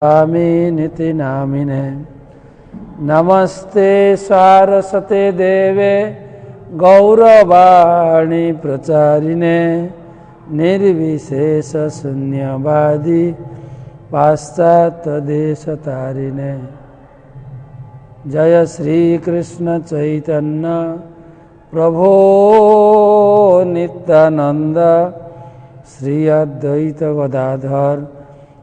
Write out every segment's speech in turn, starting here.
स्वामिनिति नामिने नमस्ते सारस्वते देवे गौरवाणी प्रचारिणे निर्विशेष शून्यवादी पाश्चात्य देश तारिणे। जय श्री कृष्ण चैतन्य प्रभो नित्यानंद श्री अद्वैत गदाधर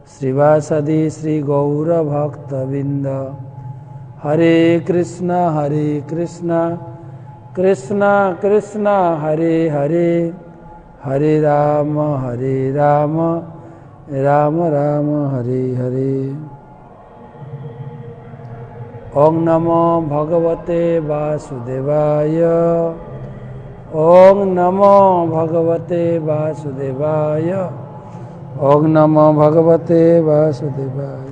श्रीवासदि श्री गौर भक्तबिंद। हरे कृष्ण कृष्ण कृष्ण हरे हरे, हरे राम राम राम हरे हरे। ओम नमो भगवते वासुदेवाय, ओम नमो भगवते वासुदेवाय, ओम नमो भगवते वासुदेवाय।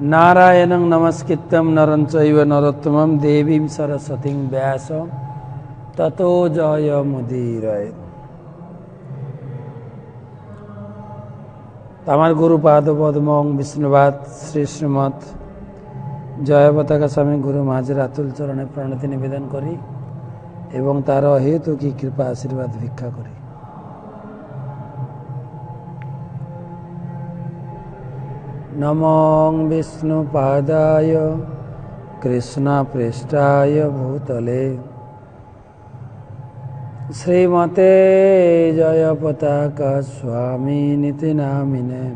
नारायणं नमस्कृत्यं नरं चैव नरोत्तमं देवीं सरस्वतीं व्यासं ततो जयमुदीरयेत्। আমার গুরুপাদ পদ্ম বিষ্ণুবাদ শ্রী শ্রীমৎ জয় পতাকা স্বামী গুরু মহাজের আতুল চরণে প্রণতি নিবেদন করি এবং তার হেতু কি কৃপা আশীর্বাদ ভিক্ষা করি। নমো বিষ্ণুপাদায় কৃষ্ণ পৃষ্ঠায় ভূতলে श्रीमते जय पताका स्वामिनिति नामिने।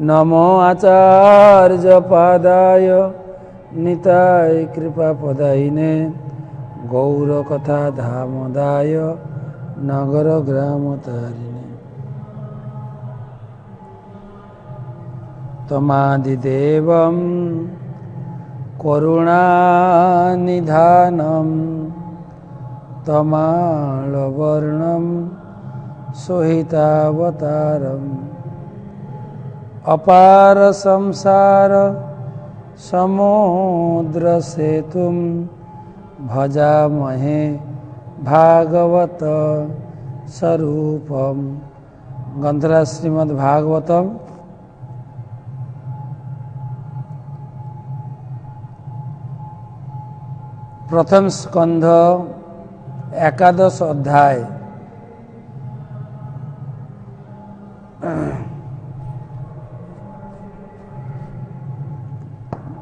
नमो आचार्य पादाय निताय कृपा पदायिने गौर कथा धामदाय नगर ग्राम तारिणे। तमादिदेवं करुणानिधानं तमालवर्णं सोहितावतारम् अपार संसार समुद्र सेतुं भजामहे भागवत स्वरूपम्। ग्रंथराज श्रीमद् भागवतम प्रथम स्कंध एकादश अध्याय।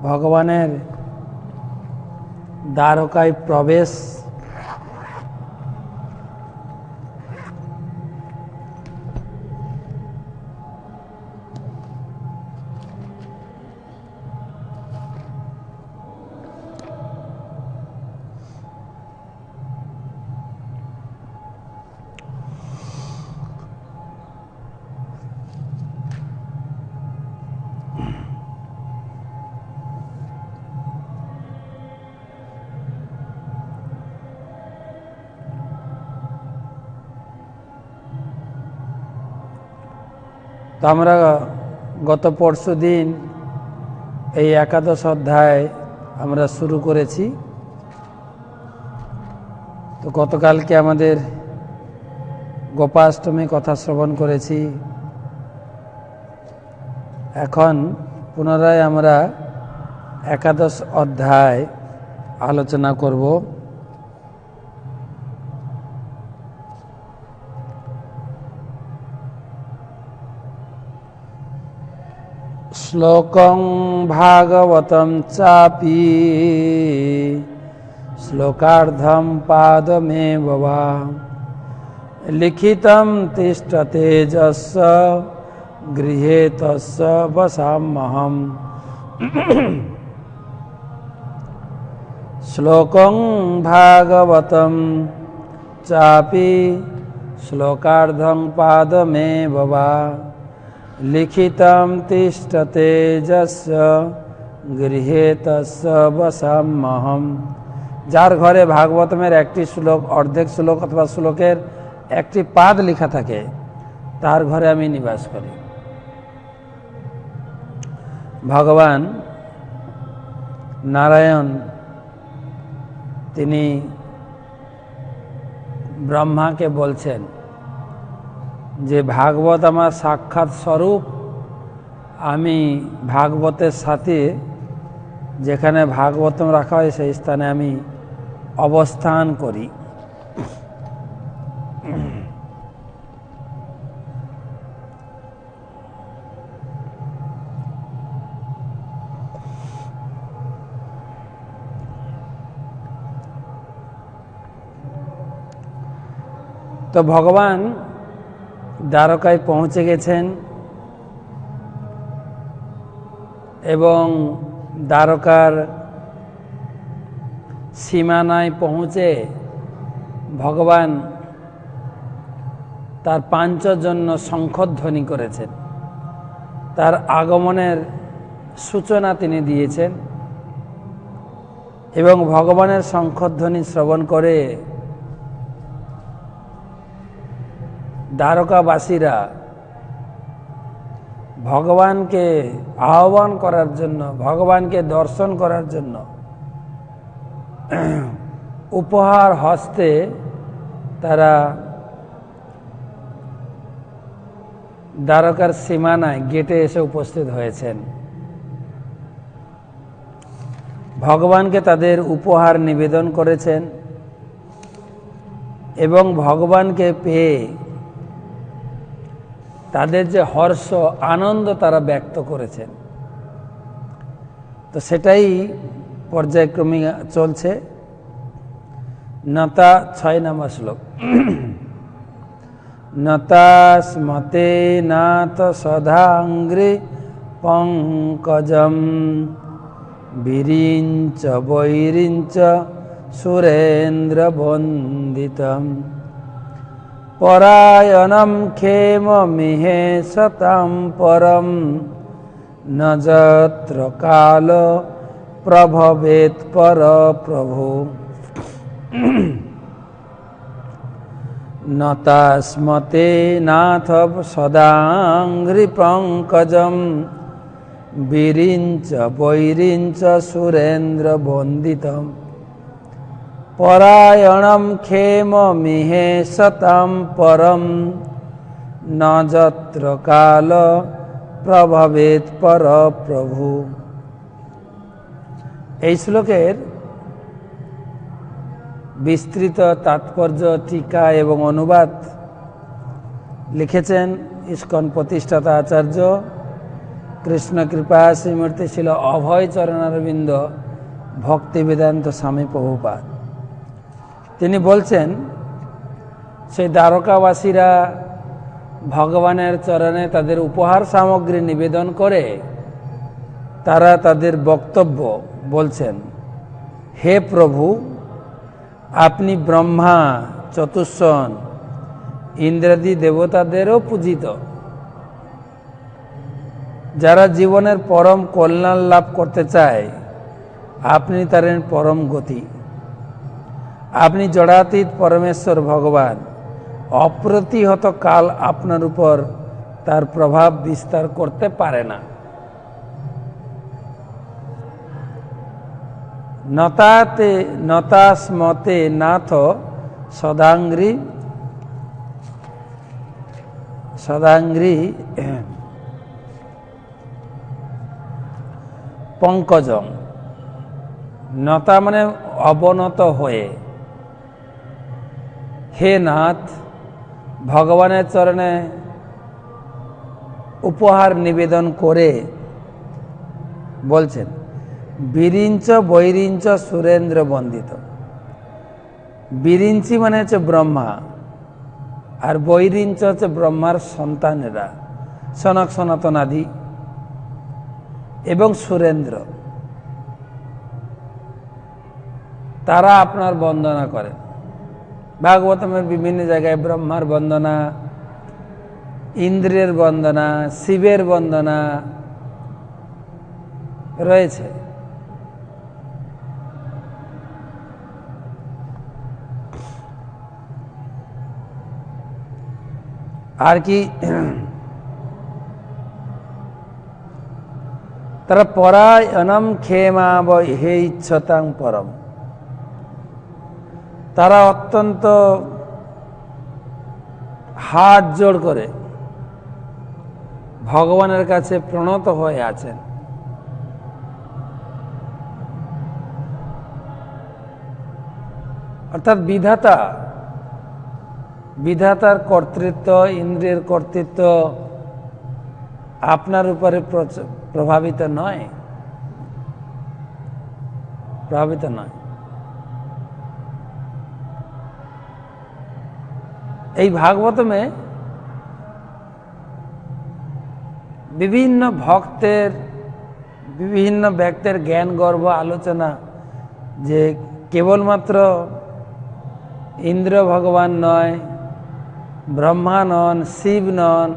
भगवानेर द्वारकाय प्रवेश, তো আমরা গত পরশু দিন এই একাদশ অধ্যায় আমরা শুরু করেছি। তো গতকালকে আমাদের গোপাষ্টমী কথা শ্রবণ করেছি। এখন পুনরায় আমরা একাদশ অধ্যায় আলোচনা করব। श्लोकं भागवतं चापि श्लोकार्धं पादमेव वा लिखितं तिष्ठते यस्य गृहे तस्य वसाम्यहम्। श्लोकं भागवतं चापि श्लोकार्धं पादमेव वा लिखितं तिष्ठते यस्य गृहे तस्य वसाम्यहम्। যার ঘরে ভাগবতমের একটি শ্লোক, অর্ধেক শ্লোক অথবা শ্লোকের একটি পাদ লেখা থাকে, তার ঘরে আমি নিবাস করি। ভগবান নারায়ণ তিনি ব্রহ্মাকে বলছেন যে ভাগবত আমার সাক্ষাৎ স্বরূপ, আমি ভাগবতের সাথে যেখানে ভাগবতম রাখা হয় সেই স্থানে আমি অবস্থান করি। তো ভগবান দ্বারকায় পৌঁছে গেছেন এবং দ্বারকার সীমানায় পৌঁছে ভগবান তার পাঞ্চজন্য শঙ্খধ্বনি করেছেন। তার আগমনের সূচনা তিনি দিয়েছেন এবং ভগবানের শঙ্খধ্বনি শ্রবণ করে দ্বারকাবাসীরা ভগবানকে আহ্বান করার জন্য, ভগবানকে দর্শন করার জন্য উপহার হস্তে তারা দ্বারকার সীমানায় গেটে এসে উপস্থিত হয়েছেন। ভগবানকে তাদের উপহার নিবেদন করেছেন এবং ভগবানকে পেয়ে তাদের যে হর্ষ আনন্দ তারা ব্যক্ত করেছেন। তো সেটাই পর্যায়ক্রমে চলছে। নতা 6 নম্বর শ্লোক। নতা স্মতে নাথ সদাঙ্গ্রি পঙ্কজম বিরিঞ্চ বৈরিঞ্চ সুরেন্দ্র বন্দিতম পরায়ণম ক্ষেম মিহে সতাম পরম ন যত্র কাল প্রভবেৎ পর প্রভু। নতাস্মতে নাথ সদাঙ্ঘ্রি পঙ্কজম বিরিঞ্চ বৈরিঞ্চ সুরেন্দ্র বন্দিতম পরায়ণম ক্ষেম মিহে সতাম পরম ন যত্র কাল প্রভবেৎ পর প্রভু। এই শ্লোকের বিস্তৃত তাৎপর্য, টিকা এবং অনুবাদ লিখেছেন ইস্কন প্রতিষ্ঠাতা আচার্য কৃষ্ণ কৃপা শ্রীমূর্তি ছিল অভয় চরণারবিন্দ ভক্তিবেদান্ত স্বামী প্রভুপাদ। তিনি বলছেন সেই দ্বারকাবাসীরা ভগবানের চরণে তাদের উপহার সামগ্রী নিবেদন করে তারা তাদের বক্তব্য বলছেন, হে প্রভু, আপনি ব্রহ্মা, চতুষ্ষণ, ইন্দ্রাদি দেবতাদেরও পূজিত, যারা জীবনের পরম কল্যাণ লাভ করতে চায় আপনি তাদের পরম গতি। আপনি জড়াতীত পরমেশ্বর ভগবান, অপ্রতিহত কাল আপনার উপর তার প্রভাব বিস্তার করতে পারে না। নতাস্মতে নাথ সদাঙ্ঘ্রি পঙ্কজম। নতা মানে অবনত হয়ে। হে নাথ, ভগবানের চরণে উপহার নিবেদন করে বলছেন, বিরিঞ্চ বৈরিঞ্চ সুরেন্দ্র বন্দিত। বিরিঞ্চি মানে হচ্ছে ব্রহ্মা, আর বৈরিঞ্চ হচ্ছে ব্রহ্মার সন্তানেরা, সনক সনাতন আদি, এবং সুরেন্দ্র, তারা আপনার বন্দনা করেন। ভাগবতমের বিভিন্ন জায়গায় ব্রহ্মার বন্দনা, ইন্দ্রের বন্দনা, শিবের বন্দনা রয়েছে। আর কি তারা পরায়ণম ক্ষেমাব হে ইচ্ছতাং পরম, তারা অত্যন্ত হাত জোড় করে ভগবানের কাছে প্রণত হয়ে আছেন। অর্থাৎ বিধাতার কর্তৃত্ব, ইন্দ্রিয়ের কর্তৃত্ব আপনার উপরে প্রভাবিত নয়। এই ভাগবতমে বিভিন্ন ভক্তের, বিভিন্ন ব্যক্তির জ্ঞান গর্ভ আলোচনা, যে কেবলমাত্র ইন্দ্র ভগবান নয়, ব্রহ্মা নন, শিব নন,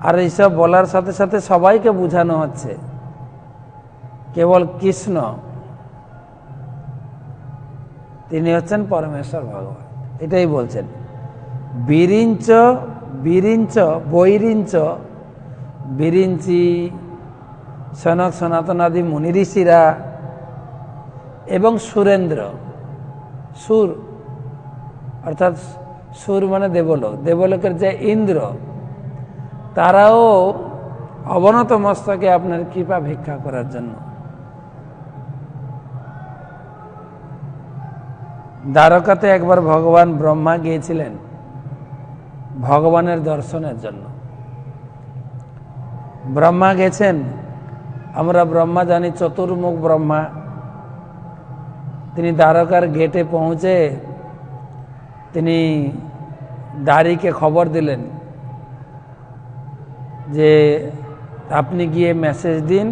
আর এইসব বলার সাথে সাথে সবাইকে বোঝানো হচ্ছে কেবল কৃষ্ণ, তিনি হচ্ছেন পরমেশ্বর ভগবান। এটাই বলছেন, বিরিঞ্চি সনক সনাতনাদি মুনি ঋষিরা এবং সুরেন্দ্র, সুর অর্থাৎ সুর মানে দেবলোক, দেবলোকের যে ইন্দ্র, তারাও অবনত মস্তকে আপনার কৃপা ভিক্ষা করার জন্য। দ্বারকাতে একবার ভগবান ব্রহ্মা গিয়েছিলেন ভগবানের দর্শনের জন্য। ব্রহ্মা গেছেন, আমরা ব্রহ্মা জানি চতুর্মুখ ব্রহ্মা। তিনি দ্বারকার গেটে পৌঁছে তিনি দ্বারীকে খবর দিলেন যে আপনি গিয়ে মেসেজ দিন,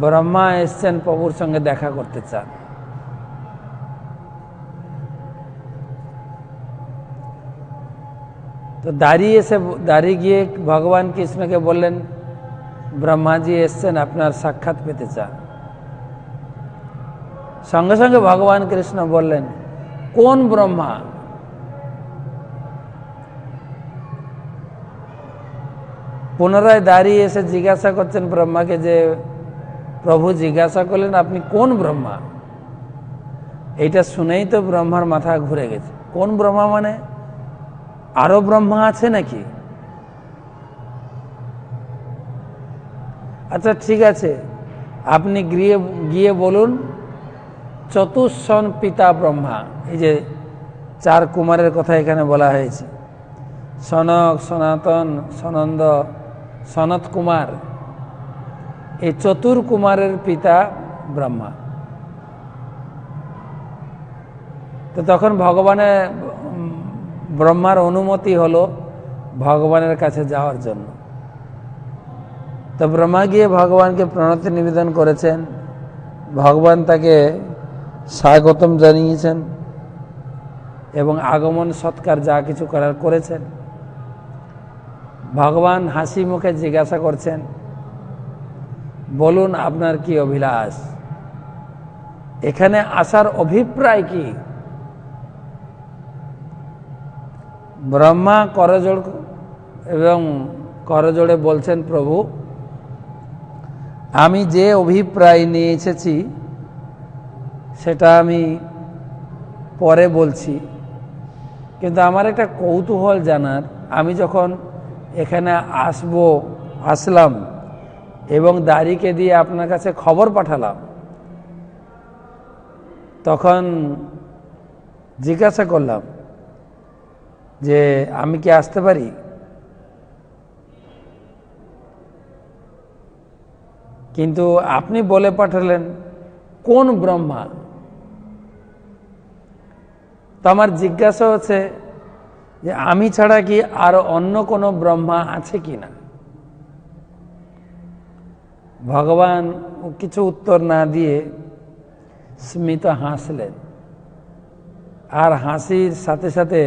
ব্রহ্মা এসছেন, প্রভুর সঙ্গে দেখা করতে চান। তো দাঁড়িয়ে গিয়ে ভগবান কৃষ্ণকে বললেন, ব্রহ্মাজি এসছেন, আপনার সাক্ষাৎ পেতে চান। সঙ্গে সঙ্গে ভগবান কৃষ্ণ বললেন, কোন ব্রহ্মা? পুনরায় দাঁড়িয়ে এসে জিজ্ঞাসা করছেন ব্রহ্মাকে, যে প্রভু জিজ্ঞাসা করলেন আপনি কোন ব্রহ্মা? এইটা শুনেই তো ব্রহ্মার মাথা ঘুরে গেছে। কোন ব্রহ্মা মানে আরো ব্রহ্মা আছে নাকি? আচ্ছা ঠিক আছে, আপনি গিয়ে বলুন চতুষ্ষণ পিতা ব্রহ্মা। এই যে 4 কুমারের কথা এখানে বলা হয়েছে, সনক, সনাতন, সনন্দ, সনত কুমার, এই কুমারের পিতা ব্রহ্মা। তো তখন ব্রহ্মার অনুমতি হলো ভগবানের কাছে যাওয়ার জন্য। তো ব্রহ্মা গিয়ে ভগবানকে প্রণতি নিবেদন করেছেন, ভগবান তাকে স্বাগতম জানিয়েছেন এবং আগমন সৎকার যা কিছু করার করেছেন। ভগবান হাসি মুখে জিজ্ঞাসা করছেন, বলুন আপনার কি অভিলাষ, এখানে আসার অভিপ্রায় কি? ব্রহ্মা করজোড়ে বলছেন, প্রভু আমি যে অভিপ্রায় নিয়ে এসেছি সেটা আমি পরে বলছি, কিন্তু আমার একটা কৌতূহল জানার। আমি যখন এখানে আসলাম এবং দাঁড়িকে দিয়ে আপনার কাছে খবর পাঠালাম, তখন জিজ্ঞাসা করলাম যে আমি কি আসতে পারি? কিন্তু আপনি বলে পাঠালেন কোন ব্রহ্মা। তো আমার জিজ্ঞাসা হচ্ছে যে আমি ছাড়া কি আর অন্য কোনো ব্রহ্মা আছে কিনা? ভগবান কিছু উত্তর না দিয়ে স্মিত হাসলেন, আর হাসির সাথে সাথে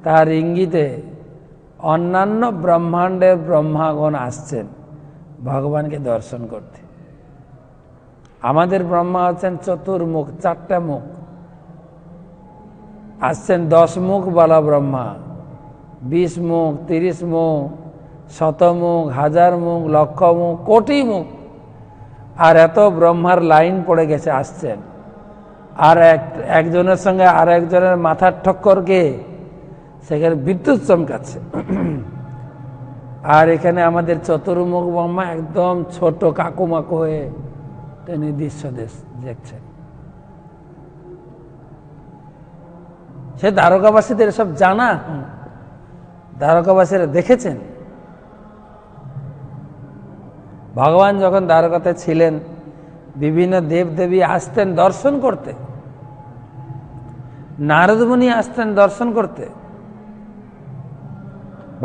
তার ইঙ্গিতে অন্যান্য ব্রহ্মাণ্ডের ব্রহ্মাগণ আসছেন ভগবানকে দর্শন করতে। আমাদের ব্রহ্মা হচ্ছেন চতুর্মুখ, 4টা মুখ। আসছেন 10 মুখ বালা ব্রহ্মা, 20 মুখ, 30 মুখ, শতমুখ, হাজার মুখ, লক্ষ মুখ, কোটি মুখ, আর এত ব্রহ্মার লাইন পড়ে গেছে, আসছেন, আর একজনের সঙ্গে আর একজনের মাথার ঠক্করকে সেখানে বিদ্যুৎ চমকাচ্ছে। আর এখানে আমাদের চতুর্মুখ ব্রহ্মা একদম ছোট কাকুমাকু হয়ে তিনি দৃশ্য দেখছেন। সে দ্বারকাবাসীদের সব জানা, দ্বারকাবাসীরা দেখেছেন। ভগবান যখন দ্বারকাতে ছিলেন, বিভিন্ন দেবদেবী আসতেন দর্শন করতে, নারদ মুনি আসতেন দর্শন করতে।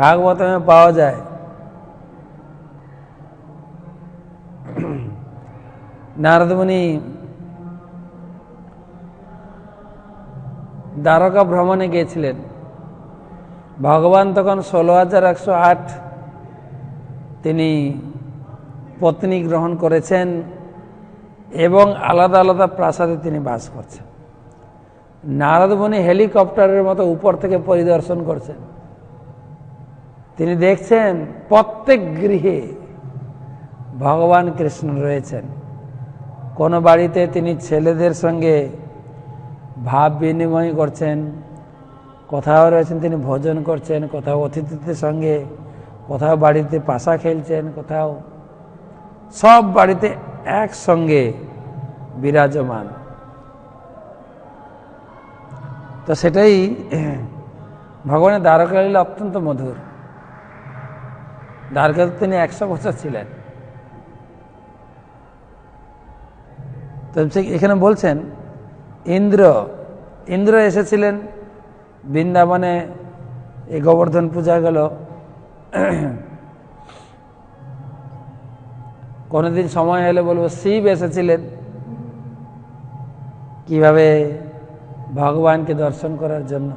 ভাগবতমে পাওয়া যায় নারদ মুনি দ্বারকা ভ্রমণে গিয়েছিলেন। ভগবান তখন 16,108 তিনি পত্নী গ্রহণ করেছেন এবং আলাদা আলাদা প্রাসাদে তিনি বাস করছেন। নারদ মুনি হেলিকপ্টারের মতো উপর থেকে পরিদর্শন করছেন। তিনি দেখছেন প্রত্যেক গৃহে ভগবান কৃষ্ণ রয়েছেন। কোন বাড়িতে তিনি ছেলেদের সঙ্গে ভাব বিনিময় করছেন, কোথাও রয়েছেন তিনি ভোজন করছেন, কোথাও অতিথিদের সঙ্গে, কোথাও বাড়িতে পাশা খেলছেন, কোথাও সব বাড়িতে একসঙ্গে বিরাজমান। তো সেটাই ভগবানের দ্বারকা লীলা অত্যন্ত মধুর। দ্বারকাতে তিনি 100 বছর ছিলেন। তো এখানে বলছেন ইন্দ্র এসেছিলেন বৃন্দাবনে, এই গোবর্ধন পূজা গেল। কোনদিন সময় হলে বলবো শিব এসেছিলেন কিভাবে ভগবানকে দর্শন করার জন্য।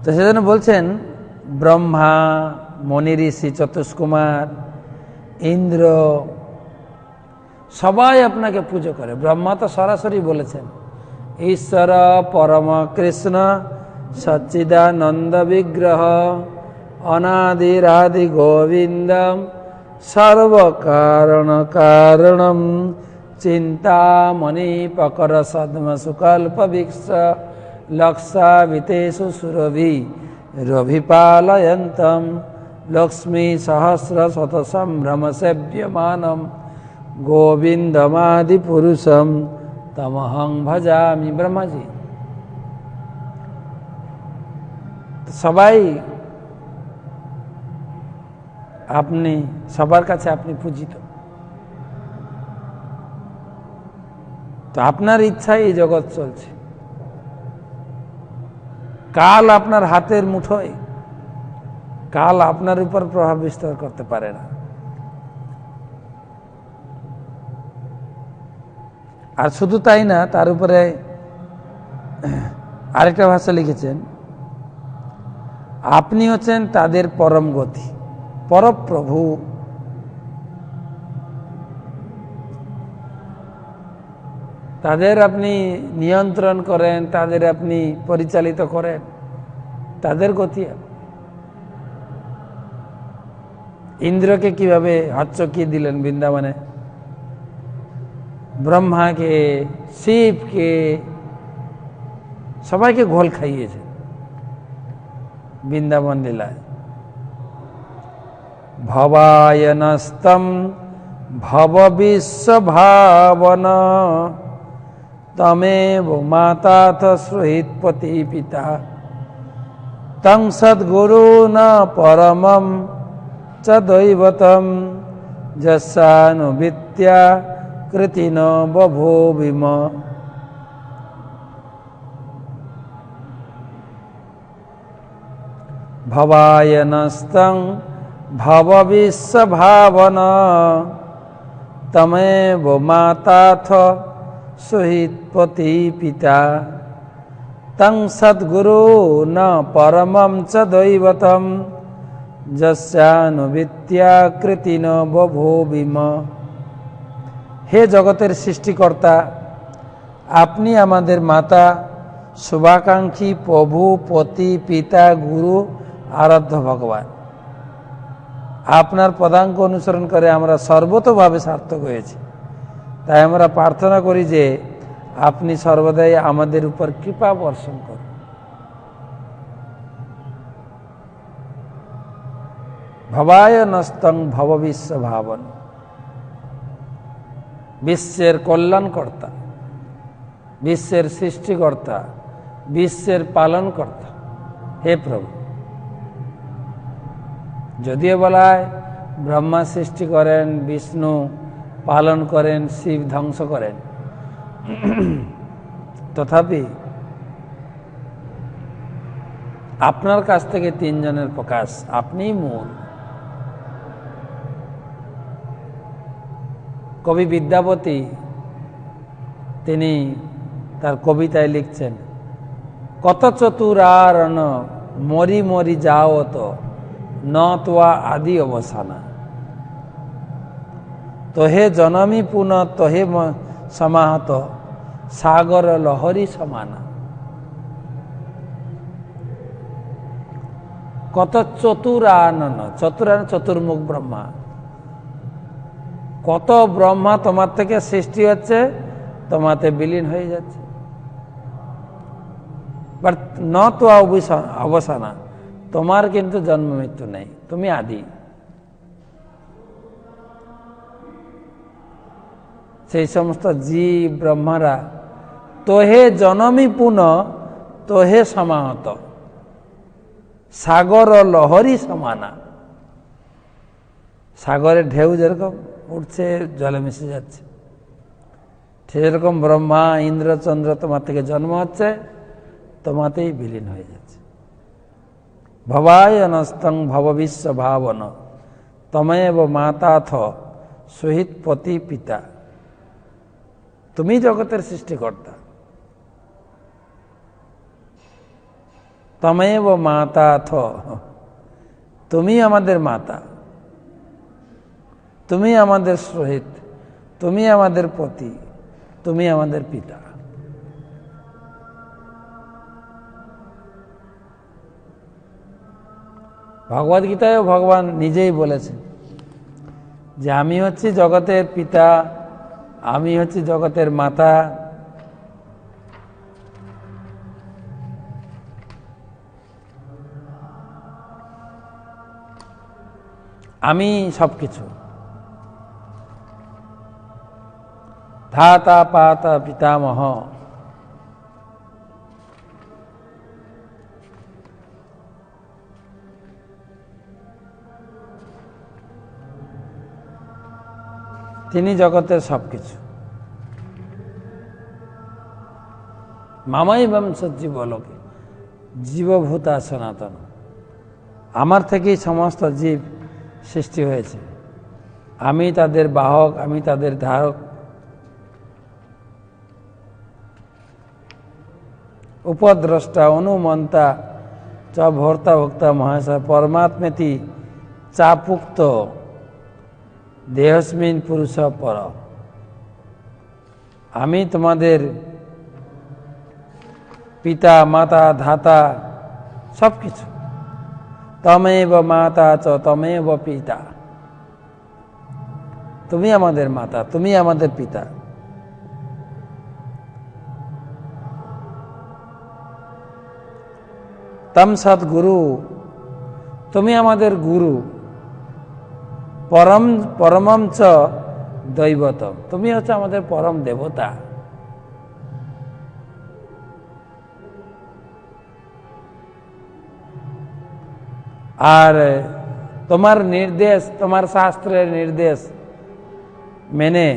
তো সেজন্য বলছেন ব্রহ্মা, মনি ঋষি, চতুষ্কুমার, ইন্দ্র সবাই আপনাকে পুজো করে। ব্রহ্মা তো সরাসরি বলেছেন, ঈশ্বর পরম কৃষ্ণ সচ্চিদানন্দ বিগ্রহ অনাদিরাদি গোবিন্দম সর্বকারণ কারণম চিন্তামণি পকর সদ্ম সুকল্প বিক্ষ লক্ষাবিতেষু সুরভি রভিপালয়ন্তম লক্ষ্মী সহস্র শত সম্ভ্রম সেব্যমানম গোবিন্দমাদি পুরুষম তমহং ভজামি। ব্রহ্মাজি সবাই আপনি, সবার কাছে আপনি পূজিত। তো আপনার ইচ্ছায় এই জগৎ চলছে। কাল আপনার হাতের মুঠোয়, কাল আপনার উপর প্রভাব বিস্তার করতে পারে না। আর শুধু তাই না, তার উপরে আরেকটা ভাষা লিখেছেন, আপনি হচ্ছেন তাদের পরম গতি, পরপ্রভু। তাদের আপনি নিয়ন্ত্রণ করেন, তাদের আপনি পরিচালিত করেন, তাদের গতি। ইন্দ্রকে কিভাবে হচ্চকিয়ে দিলেন বৃন্দাবনে, ব্রহ্মাকে, শিবকে, সবাইকে ঘোল খাইয়েছে বৃন্দাবন লীলায়। ভবায়নস্তম ভব বিশ্বভাবন তমেব মাতাথ সুহৃৎপতি পিতা তং সদ্গুরু ন পরমম চ দৈবতম যস্যানুবিত্যা কৃতিন বভূবিম। ভবায়নস্তং ভব বিশ্বভাবন তমেব মাতাথ সুহৃৎপতি পিতা তং সদ্গুরু ন পরমম চ দৈবতম যস্যানুবিত্যা কৃতিন বভূবিম। হে জগতের সৃষ্টিকর্তা, আপনি আমাদের মাতা, শুভাকাঙ্ক্ষী, প্রভু, পতি, পিতা, গুরু আরাধ্য ভগবান। আপনার পদাঙ্ক অনুসরণ করে আমরা সর্বতোভাবে সার্থক হয়েছি। তাই আমরা প্রার্থনা করি যে আপনি সর্বদাই আমাদের উপর কৃপা বর্ষণ করুন। ভবায় নস্তং ভব বিশ্ব ভাবন, বিশ্বের কল্যাণকর্তা, বিশ্বের সৃষ্টিকর্তা, বিশ্বের পালনকর্তা হে প্রভু। যদিও বলা হয় ব্রহ্মা সৃষ্টি করেন, বিষ্ণু পালন করেন, শিব ধ্বংস করেন, তথাপি আপনার কাছ থেকে তিনজনের প্রকাশ, আপনিই মূল। কবি বিদ্যাপতি তিনি তার কবিতায় লিখছেন, কত চতুরারণ মরি মরি যাও তো ন তোয়া আদি অবসানা, তোহে জনমী পুন তোহে সমাহত সাগর লহরী সমানা। কত চতুরানন, চতুরান চতুর্মুখ ব্রহ্মা, কত ব্রহ্মা তোমার থেকে সৃষ্টি হচ্ছে, তোমাতে বিলীন হয়ে যাচ্ছে। বাট ন তো অবসানা, তোমার কিন্তু জন্ম মৃত্যু নেই, তুমি আদি। সেই সমস্ত জীব ব্রহ্মারা তোহে জনমী পুন তোহে সমাহত সাগর লহরী সমানা। সাগরের ঢেউ যেরকম উঠছে, জলে মিশে যাচ্ছে, সেরকম ব্রহ্মা ইন্দ্র চন্দ্র তোমার থেকে জন্ম হচ্ছে, তোমাতেই বিলীন হয়ে যাচ্ছে। ভবায় নস্তং ভব বিশ্ব ভাবন তমেব মাতাথ সহিত পতি পিতা। তুমি জগতের সৃষ্টিকর্তা, তমেব মাতাথ, তুমি আমাদের মাতা, তুমি আমাদের সহিত, তুমি আমাদের পতি, তুমি আমাদের পিতা। ভগবদ গীতায় ভগবান নিজেই বলেছেন যে আমি হচ্ছি জগতের পিতা, আমি হচ্ছি জগতের মাতা। আমি সবকিছু, ধাতা পাতা পিতামহ। তিনি জগতের সবকিছু। মামাই বংশ জীবলোকে জীবভূতা সনাতন, আমার থেকেই সমস্ত জীব সৃষ্টি হয়েছে, আমি তাদের বাহক, আমি তাদের ধারক। উপদ্রষ্টা অনুমন্তা চ ভর্তা ভোক্তা মহাশয় পরমাত্মেতি চাপুক্ত দেহস্মিন পুরুষ পর। আমি তোমাদের পিতা, মাতা, ধাতা, সবকিছু। তমেব মাতা চ তমেব পিতা, তুমি আমাদের মাতা, তুমি আমাদের পিতা। তম সদ্গুরু, তুমি আমাদের গুরু। পরমম চ দৈবতম, তুমি হচ্ছে আমাদের পরম দেবতা। আর তোমার নির্দেশ, তোমার শাস্ত্রের নির্দেশ মেনে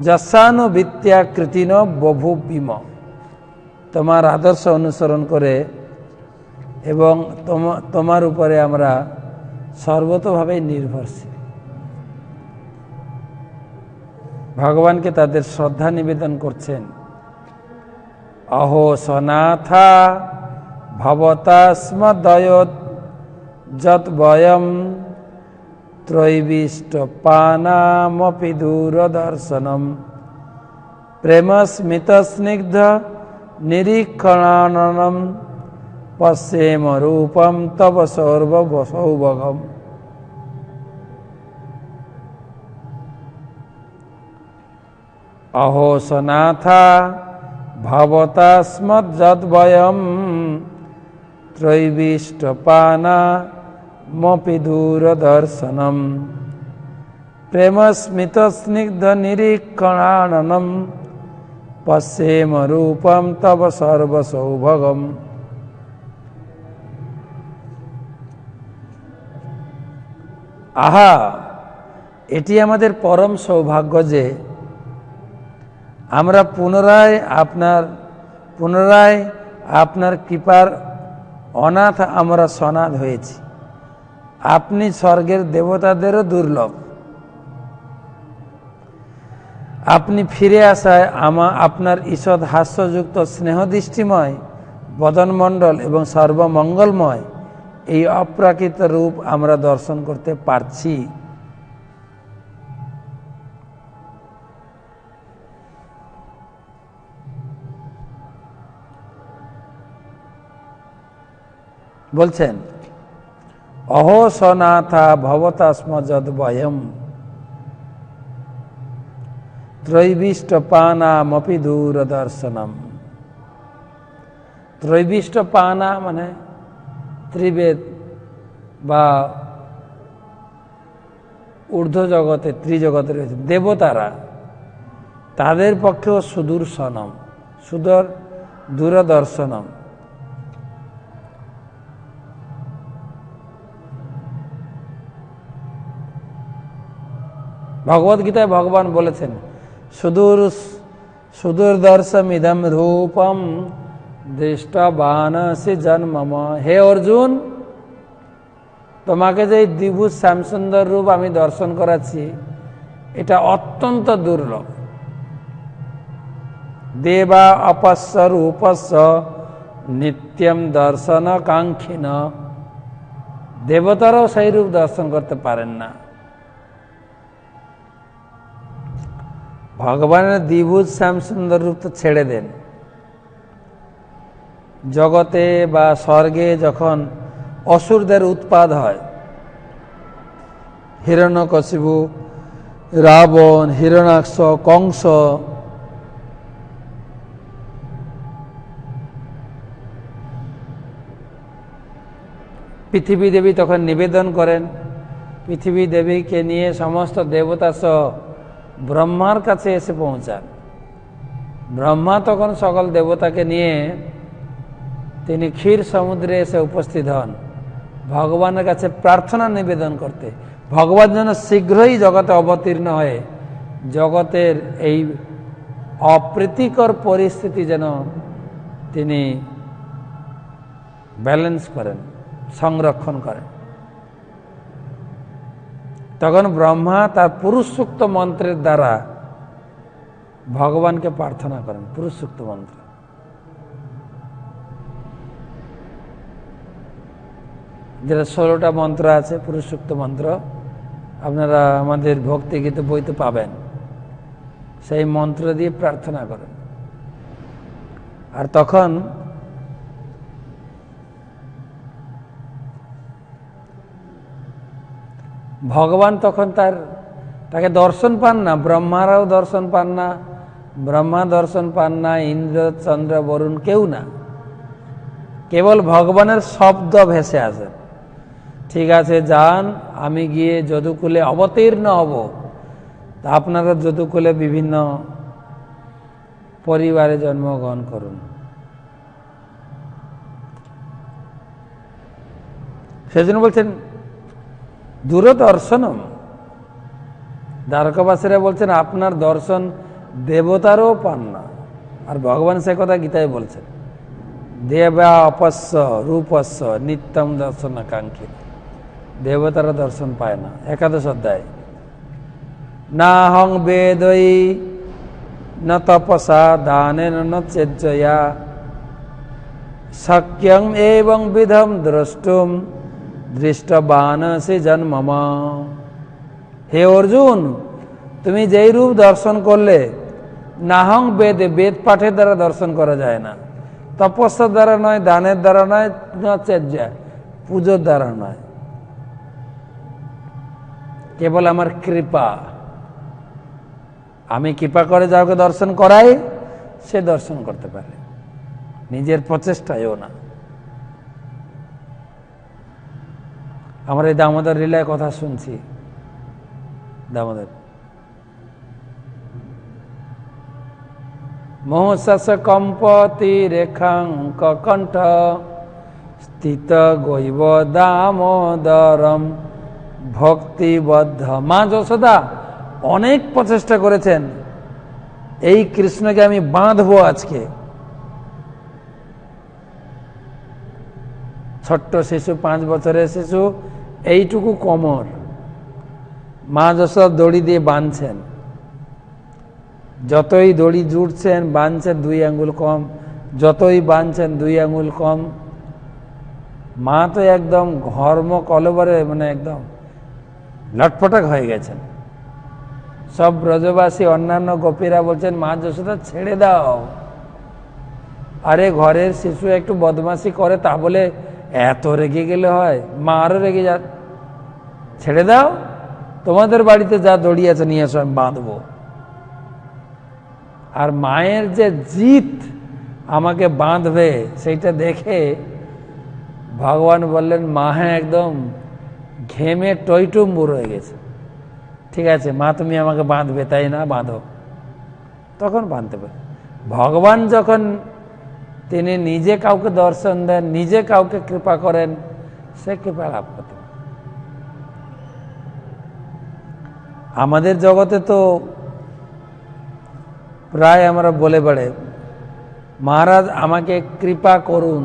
যশানুবৃত্তিয়া কৃতিন বভূবিম, তোমার আদর্শ অনুসরণ করে এবং তোমার উপরে আমরা সর্বতোভাবে নির্ভরশীল। ভগবানকে তাদের শ্রদ্ধা নিবেদন করছেন। অহো সনাথা ভবতাস্মদয়ত যত বয়ম ত্রৈবিষ্ট পানামপি দূরদর্শনম প্রেম স্মিত স্নিগ্ধ নিরীক্ষণাননম पश्येम रूपम तव सर्वसौभगम। अहो सनाथा भवतास्मज्जद्वयम् त्रैविष्टपानामपि दूरदर्शनम् प्रेमस्मितस्निग्धनिरीक्षणाननं पश्येम रूपम तव सर्वसौभगम। आहा, एटी आमादेर परम सौभाग्य जे আমরা পুনরায় আপনার কৃপার অনাথ আমরা সনাথ হয়েছি। আপনি স্বর্গের দেবতাদেরও দুর্লভ। আপনি ফিরে আসায় আপনার ঈষৎ হাস্যযুক্ত স্নেহদৃষ্টিময় বদনমণ্ডল এবং সর্বমঙ্গলময় এই অপ্রাকৃত রূপ আমরা দর্শন করতে পারছি। বলছেন অহো সনাথা ভবতাস্মযদ্বয়ম ত্রৈবিষ্টপানামপি দূরদর্শনম। ত্রৈবিষ্টপানা মানে ত্রিবেদ বা ঊর্ধ্ব জগতে ত্রিজগতে রয়েছে দেবতারা, তাদের পক্ষেও সুদূরশনম দূরদর্শনম। ভগবদ গীতায় ভগবান বলেছেন সুদূরদর্শমিদম রূপম দৃষ্টবানসি জন্মম। হে অর্জুন, তোমাকে যে দ্বিভুজ শ্যামসুন্দর রূপ আমি দর্শন করাচ্ছি এটা অত্যন্ত দুর্লভ। দেবা অপস্য রূপস্য নিত্যম দর্শন কাঙ্ক্ষিন। দেবতারাও সেই রূপ দর্শন করতে পারেন না। ভগবানের দ্বিভুজ শ্যামসুন্দর রূপ তো ছেড়ে দেন, জগতে বা স্বর্গে যখন অসুরদের উৎপাত হয়, হিরণ্যকশিপু, রাবণ, হিরণ্যাক্ষ, কংস, পৃথিবী দেবী তখন নিবেদন করেন। পৃথিবী দেবীকে নিয়ে সমস্ত দেবতা সহ ব্রহ্মার কাছে এসে পৌঁছান। ব্রহ্মা তখন সকল দেবতাকে নিয়ে তিনি ক্ষীর সমুদ্রে এসে উপস্থিত হন ভগবানের কাছে প্রার্থনা নিবেদন করতে। ভগবান যেন শীঘ্রই জগতে অবতীর্ণ হয়ে জগতের এই অপ্রীতিকর পরিস্থিতি যেন তিনি ব্যালেন্স করেন, সংরক্ষণ করেন। তখন ব্রহ্মা তার পুরুষ সূক্ত মন্ত্রের দ্বারা ভগবানকে প্রার্থনা করেন। পুরুষ সূক্ত মন্ত্র, যেটা 16টা মন্ত্র আছে, পুরুষ সূক্ত মন্ত্র আপনারা আমাদের ভক্তি গীত বইতে পাবেন। সেই মন্ত্র দিয়ে প্রার্থনা করেন। আর তখন ভগবান তখন তাকে দর্শন পান না, ব্রহ্মারাও দর্শন পান না, ব্রহ্মা দর্শন পান না, ইন্দ্র, চন্দ্র, বরুণ কেউ না। কেবল ভগবানের শব্দ ভেসে আসে, ঠিক আছে যান, আমি গিয়ে যদুকুলে অবতীর্ণ হব, তা আপনারা যদুকুলে বিভিন্ন পরিবারে জন্মগ্রহণ করুন। সেজন্য বলছেন দূরদর্শনম। দ্বারকাবাসীরা বলছেন আপনার দর্শন দেবতারও পান না। আর ভগবান সে কথা গীতায় বলছেন, দেবা অপস্য রূপস্য নিত্যম দর্শন আকাঙ্ক্ষী। দেবতারা দর্শন পায় না। 11 অধ্যায়, না হং বেদই ন তপসা দানেন ন চেজ্জয়া শক্যং এবং বিধম দ্রষ্টুম দৃষ্টবানসি জন্মম। হে অর্জুন, তুমি যেই রূপ দর্শন করলে, নাহং বেদে, বেদ পাঠের দ্বারা দর্শন করা যায় না, তপস্যার দ্বারা নয়, দানের দ্বারা নয়, পুজোর দ্বারা নয়, কেবল আমার কৃপা। আমি কৃপা করে যাকে দর্শন করাই, সে দর্শন করতে পারে, নিজের প্রচেষ্টায়ও না। আমরা এই দামোদর লীলায় কথা শুনছি, দামোদর মোহশাস কম্পতি রেখাঙ্ক কণ্ঠ স্থিত গৈব দামোদরম ভক্তিবদ্ধ। মা যশোদা অনেক প্রচেষ্টা করেছেন, এই কৃষ্ণকে আমি বাঁধবো আজকে। ছোট্ট শিশু, 5 বছরের শিশু, এইটুকু কোমর, মা যশোদা দড়ি দিয়ে বাঁধছেন। যতই দড়ি জুড়ছেন, বাঁধছেন 2 আঙ্গুল কম, যতই বাঁধছেন 2 আঙ্গুল কম। মা তো একদম ঘর্ম কলবরে, মানে একদম লটপটাক হয়ে গেছেন। সব ব্রজবাসী, অন্যান্য গোপীরা বলছেন, মা যশোদা ছেড়ে দাও। আরে ঘরের শিশু একটু বদমাশি করে, তা বলে এত রেগে গেলে হয়? মা আরো রেগে যা, ছেড়ে দাও, তোমাদের বাড়িতে যা দড়ি আছে নিয়ে এসো, আমি বাঁধবো। আর মায়ের যে জিত আমাকে বাঁধবে, সেইটা দেখে ভগবান বললেন, মা হ্যাঁ একদম ঘেমে টইটুম্বুর হয়ে গেছে। ঠিক আছে মা, তুমি আমাকে বাঁধবে তাই না, বাঁধো। তখন বাঁধতে পারে। ভগবান যখন তিনি নিজে কাউকে দর্শন দেন, নিজে কাউকে কৃপা করেন, সে কৃপা লাভ করতে পারে। আমাদের জগতে তো প্রায় আমরা বলে বেড়ে, মহারাজ আমাকে কৃপা করুন,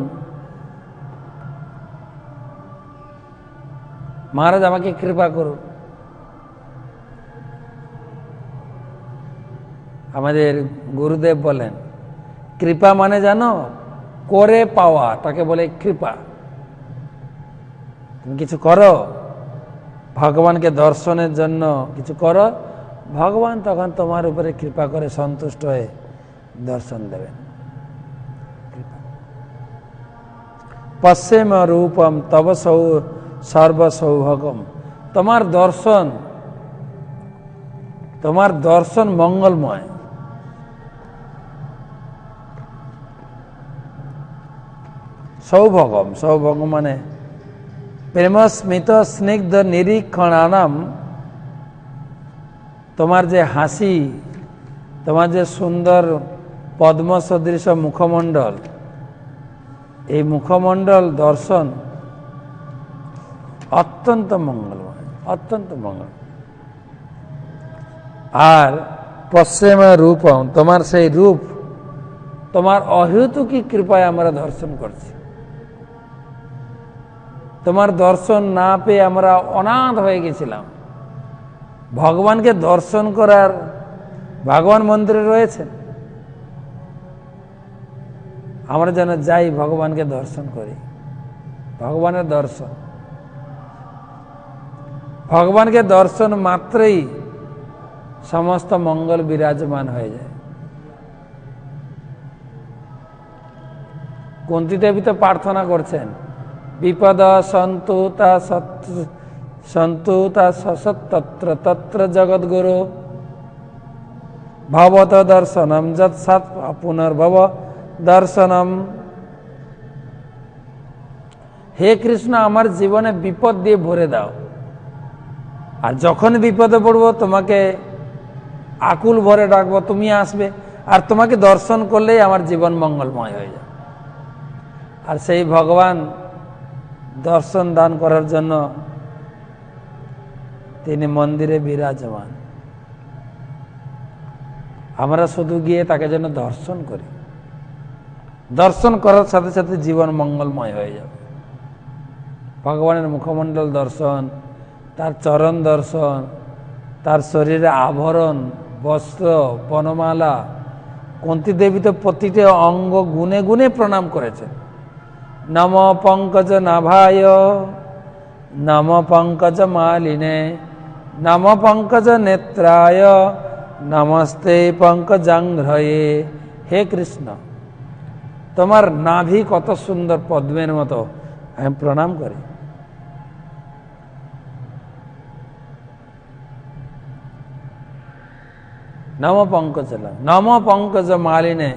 মহারাজ আমাকে কৃপা করুন। আমাদের গুরুদেব বলেন, কৃপা মানে জানো, করে পাওয়া, তাকে বলে কৃপা। তুমি কিছু করো, ভগবানকে দর্শনের জন্য কিছু করো, ভগবান তখন তোমার উপরে কৃপা করে সন্তুষ্ট হয়ে দর্শন দেবেন। পশ্চিম রূপম তব সর্বসৌভগম। তোমার দর্শন মঙ্গলময়। সৌভগম, সৌভগম মানে প্রেম স্মিত স্নিগ্ধ নিরীক্ষণানাম। তোমার যে হাসি, তোমার যে সুন্দর পদ্ম সদৃশ মুখমণ্ডল, এই মুখমণ্ডল দর্শন অত্যন্ত মঙ্গলময়, অত্যন্ত মঙ্গল। আর পশ্চিম রূপম, তোমার সেই রূপ, তোমার অহেতুকী কৃপায় আমরা দর্শন করছি। তোমার দর্শন না পেয়ে আমরা অনাথ হয়ে গেছিলাম। ভগবানকে দর্শন করার, ভগবান মন্দিরে রয়েছেন, আমরা যেন যাই ভগবানকে দর্শন করি। ভগবানের দর্শন, ভগবানকে দর্শন মাত্রই সমস্ত মঙ্গল বিরাজমান হয়ে যায়। কুন্তী দেবী তো প্রার্থনা করছেন, বিপদ সন্তুতা সত্তত্র তত্র জগদ্গুরু ভবত দর্শনম যৎ সৎ পুনর্ভব দর্শনম। হে কৃষ্ণ, আমার জীবনে বিপদ দিয়ে ভরে দাও, আর যখন বিপদে পড়বো তোমাকে আকুল ভরে ডাকবো, তুমি আসবে, আর তোমাকে দর্শন করলেই আমার জীবন মঙ্গলময় হয়ে যায়। আর সেই ভগবান দর্শন দান করার জন্য তিনি মন্দিরে বিরাজমান। আমরা শুধু গিয়ে তাকে যেন দর্শন করি, দর্শন করার সাথে সাথে জীবন মঙ্গলময় হয়ে যাবে। ভগবানের মুখমণ্ডল দর্শন, তার চরণ দর্শন, তার শরীরে আভরণ, বস্ত্র, বনমালা। কুন্তী দেবী তো প্রতিটি অঙ্গ গুনে গুনে প্রণাম করেছেন। নম পঙ্কজ নাভায়, নম পঙ্কজ মালিনে, নম পঙ্কজ নেত্রায়, নমস্তে পঙ্কজাঙ্ঘ্রয়ে। হে কৃষ্ণ, তোমার নাভি কত সুন্দর পদ্মের মতো, আমি প্রণাম করি। নম পঙ্কজলাম, নম পঙ্কজ মালিনে,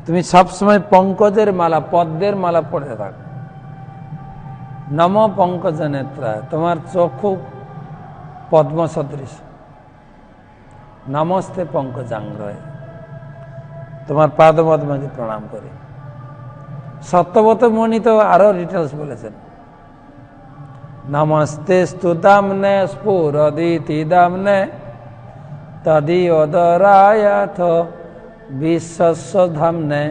তুমি সবসময় পঙ্কজের মালা, পদ্মের মালা পড়ে থাকো। নম পঙ্কজ নেত্রা, তোমার চক্ষু পদ্ম সদৃশ। নমস্তে পঙ্কজাঙ্গ্রয়, তোমার পাদপদ্মকে প্রণাম করি। সত্যব্রত মুনি তো আরো ডিটেলস বলেছেন, নমস্তে স্তুতাম্নে স্ফুরদিতিদাম্নে তদিয়োদরায়াথ বিশ্বস্য ধাম্নে।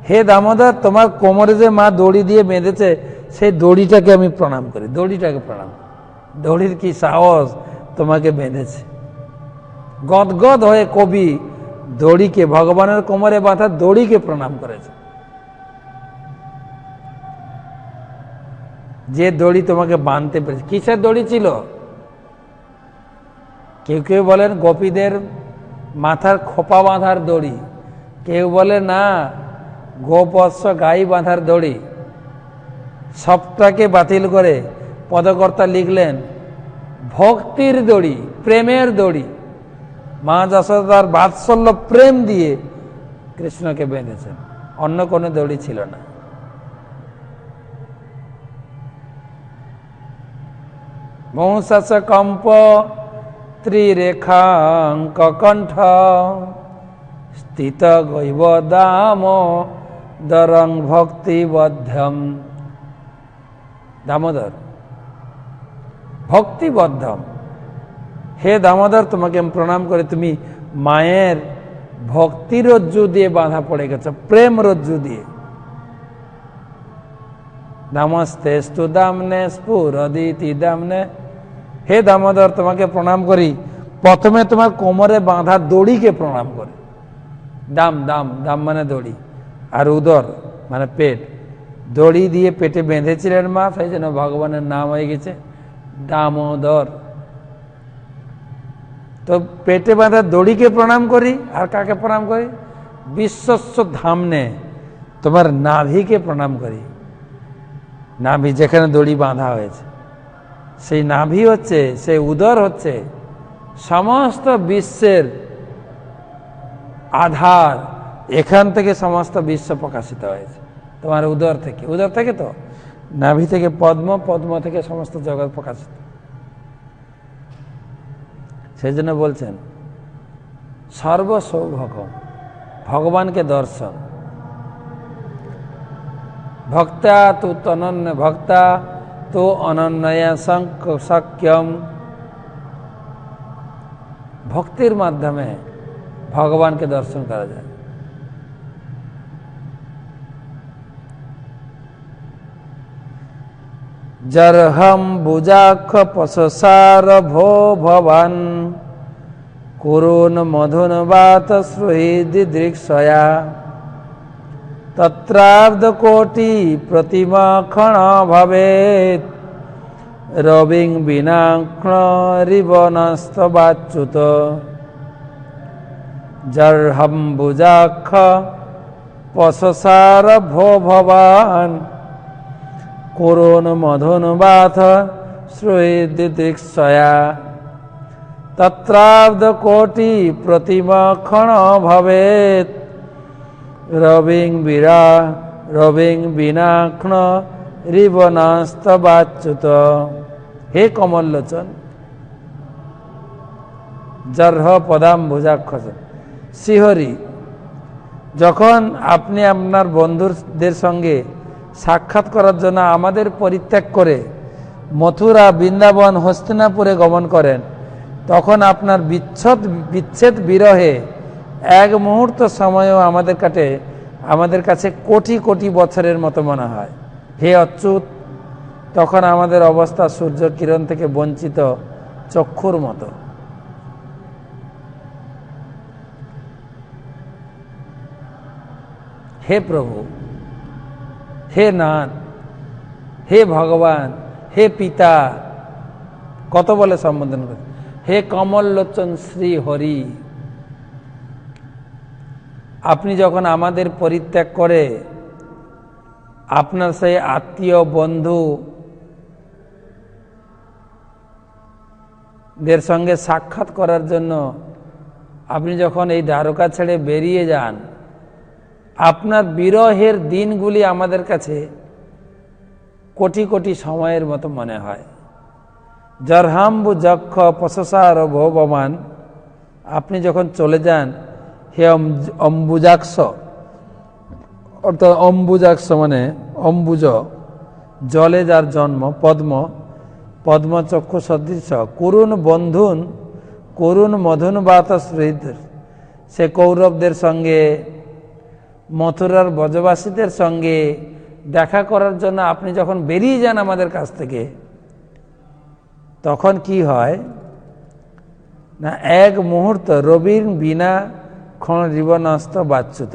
হে দামোদর, তোমার কোমরে যে মা দড়ি দিয়ে বেঁধেছে, সেই দড়িটাকে আমি প্রণাম করি, দড়িটাকে প্রণাম। দড়ির কি সাহস, তোমাকে বেঁধেছে। গদগদ হয়ে কবি দড়িকে, ভগবানের কোমরে বাঁধা দড়িকে প্রণাম করেছে। যে দড়ি তোমাকে বাঁধতে পেরেছে, কিসের দড়ি ছিল? কেউ কেউ বলেন গোপীদের মাথার খোপা বাঁধার দড়ি, কেউ বলে না গোপৎস গাই বাঁধার দড়ি। সবটাকে বাতিল করে পদকর্তা লিখলেন ভক্তির দড়ি, প্রেমের দড়ি। মা যশোদার বাৎসল্য প্রেম দিয়ে কৃষ্ণকে বেঁধেছেন, অন্য কোনো দড়ি ছিল না। মৌসাস কম্প ত্রিরেখাঙ্ক কণ্ঠ স্থিত গৈব দাম দরং ভক্তিবদ্ধম। দামোদর, ভক্তিবদ্ধম, হে দামোদর, তোমাকে আমি প্রণাম করি। তুমি মায়ের ভক্তি রজ্জু দিয়ে বাঁধা পড়ে গেছ, প্রেম রজ্জু দিয়ে। নমস্তে স্তুদাম্নে স্ফুরদিতিদাম্নে, হে দামোদর, তোমাকে প্রণাম করি। প্রথমে তোমার কোমরে বাঁধা দড়িকে প্রণাম করি। দাম, দাম, দাম মানে দড়ি, আর উদর মানে পেট। দড়ি দিয়ে পেটে বেঁধেছিলেন মা, সেই জন্য ভগবানের নাম হয়ে গেছে দামোদর। তো পেটে বাঁধা দড়িকে প্রণাম করি। আর কাকে প্রণাম করি? বিশ্বস্য ধামনে, তোমার নাভিকে প্রণাম করি। নাভি যেখানে দড়ি বাঁধা হয়েছে, সেই নাভি হচ্ছে, সেই উদর হচ্ছে সমস্ত বিশ্বের আধার। এখান থেকে সমস্ত বিশ্ব প্রকাশিত হয়েছে, তোমার উদর থেকে। উদর থেকে তো নাভি থেকে পদ্ম, পদ্ম থেকে সমস্ত জগৎ প্রকাশিত। সেই জন্য বলছেন সর্বসৌভগম, ভগবানকে দর্শন। ভক্তা তু অনন্য, ভক্তা তো অনন্যয়া সক্যম। ভক্তির মাধ্যমে ভগবানকে দর্শন করা যায়। জরহম বুজাক্ষ পশসার ভো ভবান করুণ মধুন বাত শ্রুহিদিদৃক্ষয়া তত্রার্ধ কোটি প্রতিমা ক্ষণ ভবেত রবিং বিনাক্ষ রিবনস্তবাচ্যুত। জরহম বুজাক্ষ পশসার ভো ভবান করুণ মধুন বাথ শ্রুহিদিদৃক্ষয়া তত্রার্ধ কোটি প্রতিমা ক্ষণ ভবেত রবিং বিনাক্ষ রিবনস্তবাচ্যুত। হে কমল লোচন, জর্হ পদাম্বুজাক্ষ শ্রীহরি, যখন আপনি আপনার বন্ধুদের সঙ্গে সাক্ষাৎ করার জন্য আমাদের পরিত্যাগ করে মথুরা, বৃন্দাবন, হস্তিনাপুরে গমন করেন, তখন আপনার বিচ্ছেদ বিরহে এক মুহূর্ত সময়ও আমাদের কাছে কোটি কোটি বছরের মতো মনে হয়। হে অচ্যুত, তখন আমাদের অবস্থা সূর্য কিরণ থেকে বঞ্চিত চক্ষুর মতো। হে প্রভু, হে নাথ, হে ভগবান, হে পিতা, কত বলে সম্বোধন করে। হে কমল লোচন শ্রী হরি, আপনি যখন আমাদের পরিত্যাগ করে আপনার সেই আত্মীয় বন্ধু দের সঙ্গে সাক্ষাৎ করার জন্য আপনি যখন এই দ্বারকা ছেড়ে বেরিয়ে যান, আপনার বিরহের দিনগুলি আমাদের কাছে কোটি কোটি সময়ের মতো মনে হয়। জরহাম্বু যক্ষ প্রশসার ভৌবমান, আপনি যখন চলে যান হে অম্বুজাক্ষ, অর্থাৎ অম্বুজাক্ষ মানে অম্বুজ, জলে যার জন্ম, পদ্ম পদ্মচক্ষু সদৃশ, করুণ বন্ধুন করুণ মধুন বাতাস হৃদ, সে কৌরবদের সঙ্গে মথুরার ব্রজবাসীদের সঙ্গে দেখা করার জন্য আপনি যখন বেরিয়ে যান আমাদের কাছ থেকে, তখন কি হয় না, এক মুহূর্ত রবির বিনা ক্ষণ জীবনস্ত বাচ্যুত।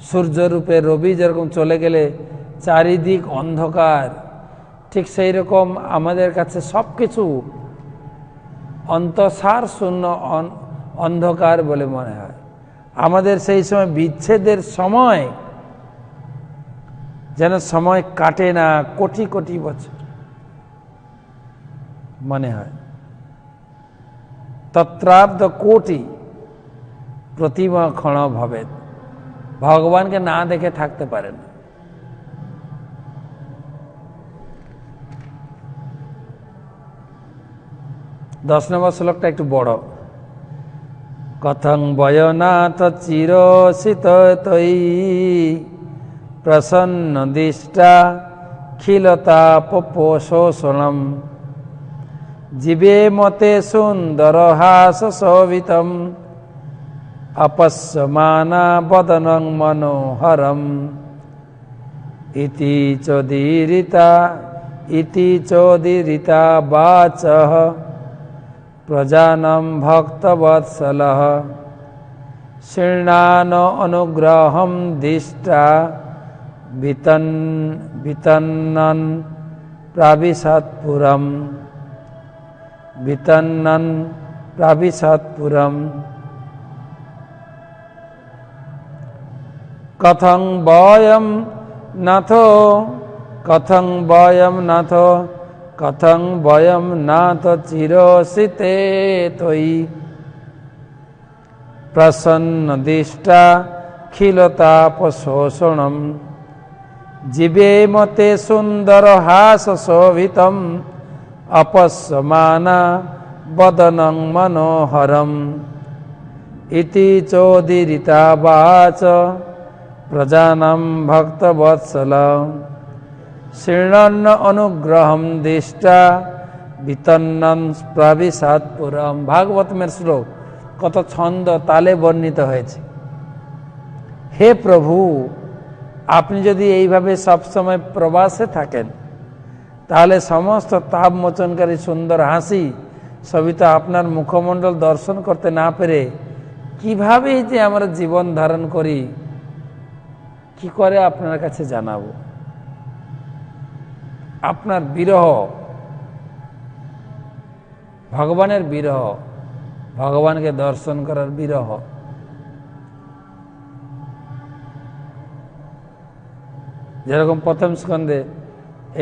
সূর্যরূপে রবি যেরকম চলে গেলে চারিদিক অন্ধকার, ঠিক সেই রকম আমাদের কাছে সবকিছু অন্তঃসার শূন্য অন্ধকার বলে মনে হয়। আমাদের সেই সময় বিচ্ছেদের সময় যেন সময় কাটে না, কোটি কোটি বছর মনে হয়। তত্রাব্দ কোটি প্রতিমা ক্ষণ ভবে, ভগবানকে না দেখে থাকতে পারে না। দশ নম্বর শ্লোকটা একটু বড়। কথং বয়নাথ চিরসিত তৈ প্রসন্ন দিষ্টা খিলতাপোষণম, জীবে মতে সুন্দর হাস শোভিতম, অপস্যমানা বদনং মনোহরম, ইতি চোদিরিতা বাচঃ প্রজানম ভক্তবৎসলঃ, শীর্ণান অনুগ্রহম দিষ্টা বিতন্নন প্রাবিশৎপুরম, বিতন্নন প্রাবিশৎপুরম। কথং বয়ম নাথো কথং বয়ম নাথো কথং বয়ম নাথ চিরসিতে তৈ প্রসন্ন দিষ্টা খিলতাপোষণম, জীবে মতে সুন্দর হাস শোভিতম, অপস্যমানা বদনং মনোহরম, ইতি চোদিরিতা বাচ প্রজানাম ভক্তবৎসল, শীর্ণন্ন অনুগ্রহম দিষ্টা বিতন্নন প্রাবিশৎপুরম। ভাগবতমের শ্লোক কত ছন্দ তালে বর্ণিত হয়েছে। হে প্রভু, আপনি যদি এইভাবে সবসময় প্রবাসে থাকেন, তাহলে সমস্ত তাপ মোচনকারী সুন্দর হাসি সবই তো আপনার মুখমণ্ডল দর্শন করতে না পেরে কিভাবে যে আমরা জীবন ধারণ করি, কি করে আপনার কাছে জানাবো? আপনার বিরহ, ভগবানের বিরহ, ভগবানকে দর্শন করার বিরহ। যেরকম প্রথম স্কন্ধে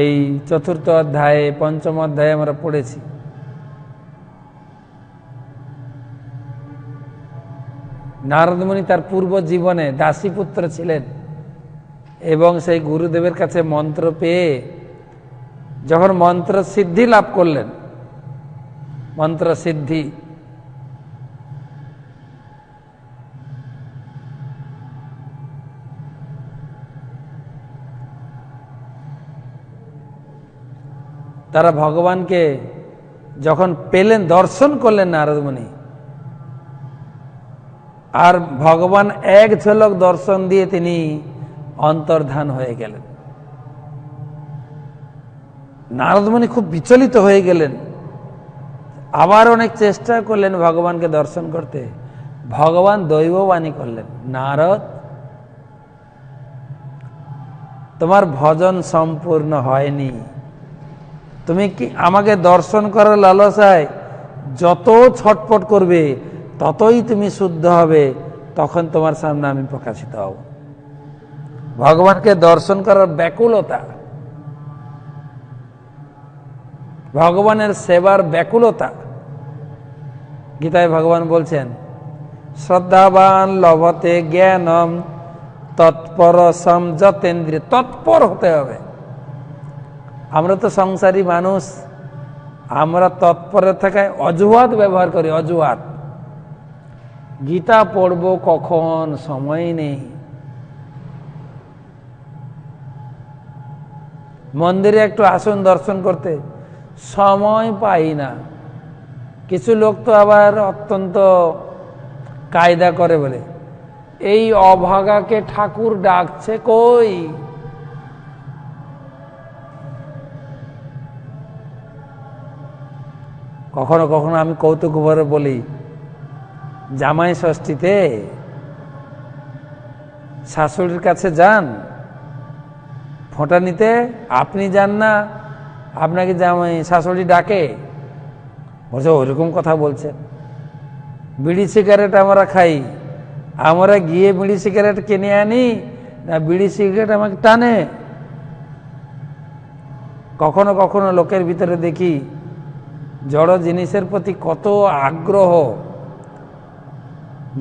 এই চতুর্থ অধ্যায়ে, পঞ্চম অধ্যায়ে আমরা পড়েছি, নারদ মুনি তার পূর্ব জীবনে দাসীপুত্র ছিলেন এবং সেই গুরুদেবের কাছে মন্ত্র পেয়ে যখন মন্ত্র সিদ্ধি লাভ করলেন, মন্ত্র সিদ্ধি, তারা ভগবানকে যখন পেলেন, দর্শন করলেন নারদ মুনি, আর ভগবান এক ঝলক দর্শন দিয়ে তিনি অন্তর্ধান হয়ে গেলেন। নারদ মুনি খুব বিচলিত হয়ে গেলেন, আবার অনেক চেষ্টা করলেন ভগবানকে দর্শন করতে। ভগবান দৈববাণী করলেন, নারদ, তোমার ভজন সম্পূর্ণ হয়নি। তুমি কি আমাকে দর্শন করার লালসায় যত ছটপট করবে ততই তুমি শুদ্ধ হবে, তখন তোমার সামনে আমি প্রকাশিত হব। ভগবানকে দর্শন করার ব্যাকুলতা, ভগবানের সেবার ব্যাকুলতা। গীতায় ভগবান বলছেন, শ্রদ্ধাবান লভতে জ্ঞানম তৎপর সমযতেন্দ্রিয়। তৎপর হতে হবে। আমরা তো সংসারী মানুষ, আমরা তৎপরে থাকায় অজুহাত ব্যবহার করি, অজুহাত। গীতা পড়ব কখন, সময় নেই। মন্দিরে একটু আসুন দর্শন করতে, সময় পাই না। কিছু লোক তো আবার অত্যন্ত কায়দা করে বলে, এই অভাগাকে ঠাকুর ডাকছে কই। কখনো কখনো আমি কৌতুক ভরে বলি, জামাই ষষ্ঠীতে শাশুড়ির কাছে যান ফোঁটা নিতে, আপনি যান না, আপনাকে জামাই শাশুড়ি ডাকে। বলছে ওইরকম কথা বলছেন। বিড়ি সিগারেট আমরা খাই, আমরা গিয়ে বিড়ি সিগারেট কিনে আনি না বিড়ি সিগারেট আমাকে টানে। কখনো কখনো লোকের ভিতরে দেখি জড় জিনিসের প্রতি কত আগ্রহ।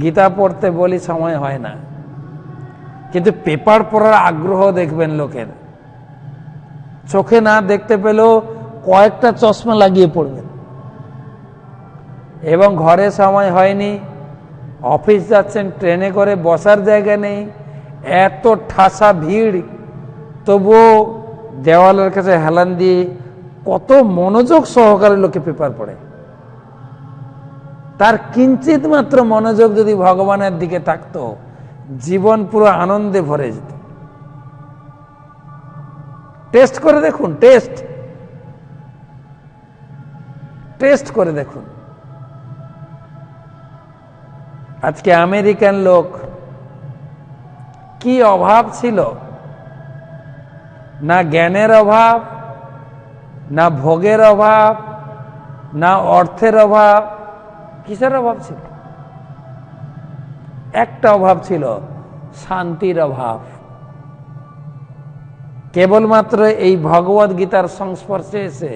গীতা পড়তে বলি সময় হয় না, কিন্তু পেপার পড়ার আগ্রহ দেখবেন লোকের। চোখে না দেখতে পেলেও কয়েকটা চশমা লাগিয়ে পড়বেন। এবং ঘরে সময় হয়নি, অফিস যাচ্ছেন, ট্রেনে করে বসার জায়গা নেই, এত ঠাসা ভিড়, তবুও দেওয়ালের কাছে হেলান দিয়ে কত মনোযোগ সহকারে লোকে পেপার পড়ে। তার কিঞ্চিত মাত্র মনোযোগ যদি ভগবানের দিকে থাকতো, জীবন পুরো আনন্দে ভরে যেত। টেস্ট করে দেখুন, টেস্ট করে দেখুন। আজকে আমেরিকান লোক, কি অভাব ছিল, না জ্ঞানের অভাব, না ভোগের অভাব, না অর্থের অভাব। কিসের অভাব ছিল? একটা অভাব ছিল, শান্তির অভাব। কেবলমাত্র এই ভগবদ গীতার সংস্পর্শে এসে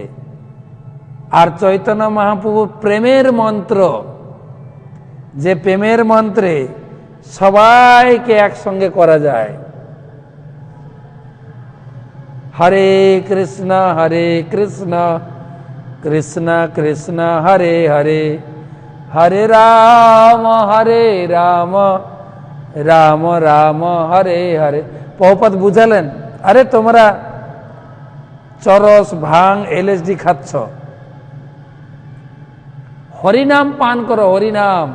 আর চৈতন্য মহাপ্রভু প্রেমের মন্ত্র, যে প্রেমের মন্ত্রে সবাইকে একসঙ্গে করা যায়। হরে কৃষ্ণ কৃষ্ণ কৃষ্ণ হরে হরে, হরে রাম রাম রাম হরে হরে। প্রভুপাদ বুঝালেন, আরে তোমরা চরস, ভাং, এলএসডি খাচ্ছ, হরিনাম পান করো, হরিনাম।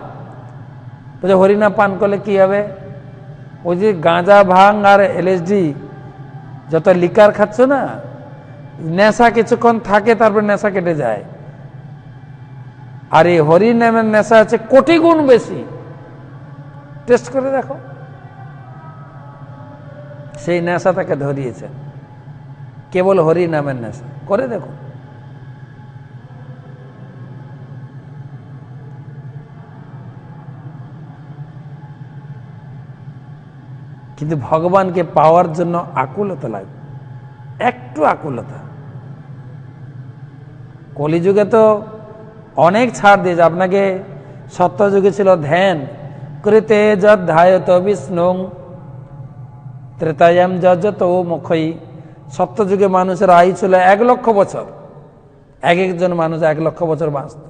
বলছে হরিনাম পান করলে কি হবে? ওই যে গাঁজা, ভাং আর এলএসডি যত লিকার খাচ্ছ না, নেশা কিছুক্ষণ থাকে, তারপর নেশা কেটে যায়। আর এই হরিনামের নেশা আছে কোটি গুণ বেশি। টেস্ট করে দেখো, সেই নেশা তাকে ধরিয়েছে, কেবল হরিনামের নেশা। করে দেখো। কিন্তু ভগবানকে পাওয়ার জন্য আকুলতা লাগবে, একটু আকুলতা। কলিযুগে তো অনেক ছাড় দিয়েছে আপনাকে। সত্যযুগে ছিল ধ্যান, কৃতে যধ্যায়ত বিষ্ণু ত্রেতায়াম যজত মুখই। সত্যযুগে মানুষের আয়ু ছিল 1 লক্ষ বছর, এক একজন মানুষ 1 লক্ষ বছর বাঁচত।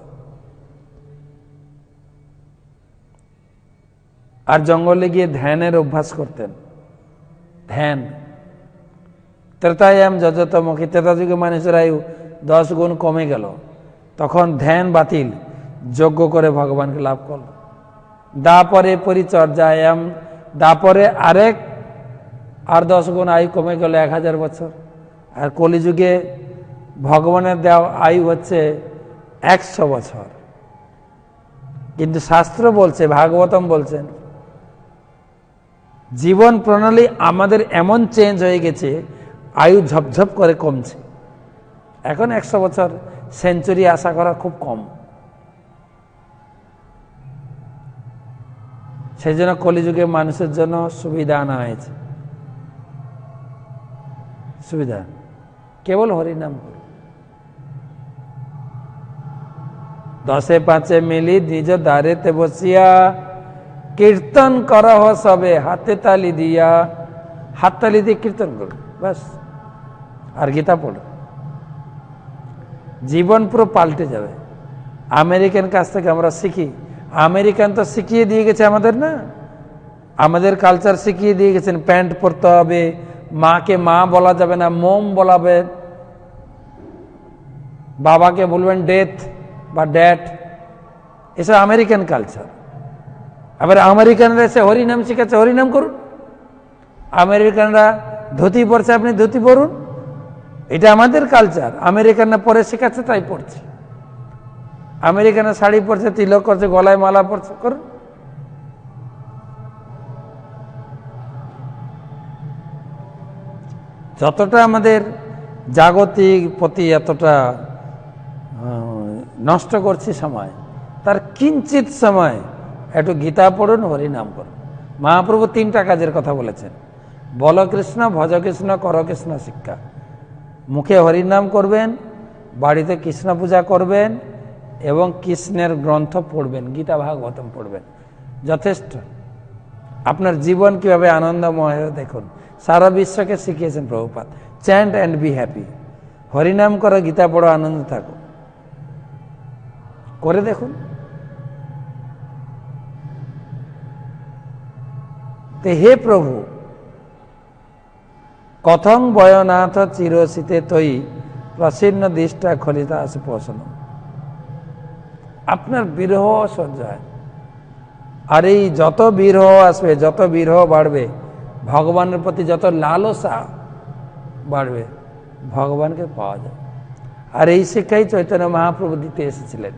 আর জঙ্গলে গিয়ে ধ্যানের অভ্যাস করতেন। ধ্যান ত্রেতায়াম যজতমুখী, ত্রেতা যুগে মানুষের আয়ু 10 গুণ কমে গেল। তখন ধ্যান বাতিল, যজ্ঞ করে ভগবানকে লাভ করল। দাপরে পরিচর্যায়াম, দাপরে আর 10 গুণ আয়ু কমে গেল, 1000 বছর। আর কলিযুগে ভগবানের দেওয়া আয়ু হচ্ছে 100 বছর। কিন্তু শাস্ত্র বলছে, ভাগবতম বলছেন, জীবন প্রণালী আমাদের এমন চেঞ্জ হয়ে গেছে, আয়ু ঝপঝপ করে কমছে। এখন 100 বছর সেঞ্চুরি আশা করা খুব কম। সেই জন্য কলিযুগে মানুষের জন্য সুবিধা আনা হয়েছে। সুবিধা কেবল হরিনাম করো। 10 5 মিলি নিজ দ্বারেতে বসিয়া কীর্তন করহ সবে হাতে তালি দিয়া। হাততালি দিয়ে কীর্তন করো ব্যাস, আর গীতা পড়ো, জীবন পুরো পাল্টে যাবে। আমেরিকান কাছ থেকে আমরা শিখি, আমেরিকান তো শিখিয়ে দিয়ে গেছে আমাদের, না আমাদের কালচার শিখিয়ে দিয়ে গেছেন। প্যান্ট পরতে হবে, মাকে মা বলা যাবে না, মোম বলাবে, বাবাকে বলবেন ডেথ বা ড্যাড, এসব আমেরিকান কালচার। আবার আমেরিকানরা এসে হরিনাম শিখাচ্ছে, হরিনাম করুন। আমেরিকানরা ধুতি পরছে, আপনি ধুতি পরুন, এটা আমাদের কালচার। আমেরিকানরা পরে শেখাচ্ছে তাই পড়ছে। আমেরিকানরা শাড়ি পরছে, তিলক করছে, গলায় মালা পরছে, করুন। যতটা আমাদের জাগতিক প্রতি এতটা নষ্ট করছি সময়, তার কিঞ্চিত সময় একটু গীতা পড়ুন, হরিনাম করুন। মহাপ্রভু 3টা কাজের কথা বলেছেন, বল কৃষ্ণ, ভজ কৃষ্ণ, কর কৃষ্ণ শিক্ষা। মুখে হরিনাম করবেন, বাড়িতে কৃষ্ণ পূজা করবেন এবং কৃষ্ণের গ্রন্থ পড়বেন, গীতা ভাগবতম পড়বেন, যথেষ্ট। আপনার জীবন কিভাবে আনন্দময় হয় দেখুন। সারা বিশ্বকে শিখিয়েছেন Prabhupada, chant and be happy. হরিনাম করো, গীতা পড়ো, আনন্দ থাকো, করে দেখুন। হে প্রভু, কথং বয়নাথ চিরশীতে তৈ প্রসন্ন দৃষ্টা খলিতা আছে পোষণ। আপনার বিরহ সহ্য হয়, আর এই যত বিরহ আসবে, যত বিরহ বাড়বে, ভগবানের প্রতি যত লালসা বাড়বে, ভগবানকে পাওয়া যায়। আর এই শিক্ষাই চৈতন্য মহাপ্রভু দিতে এসেছিলেন।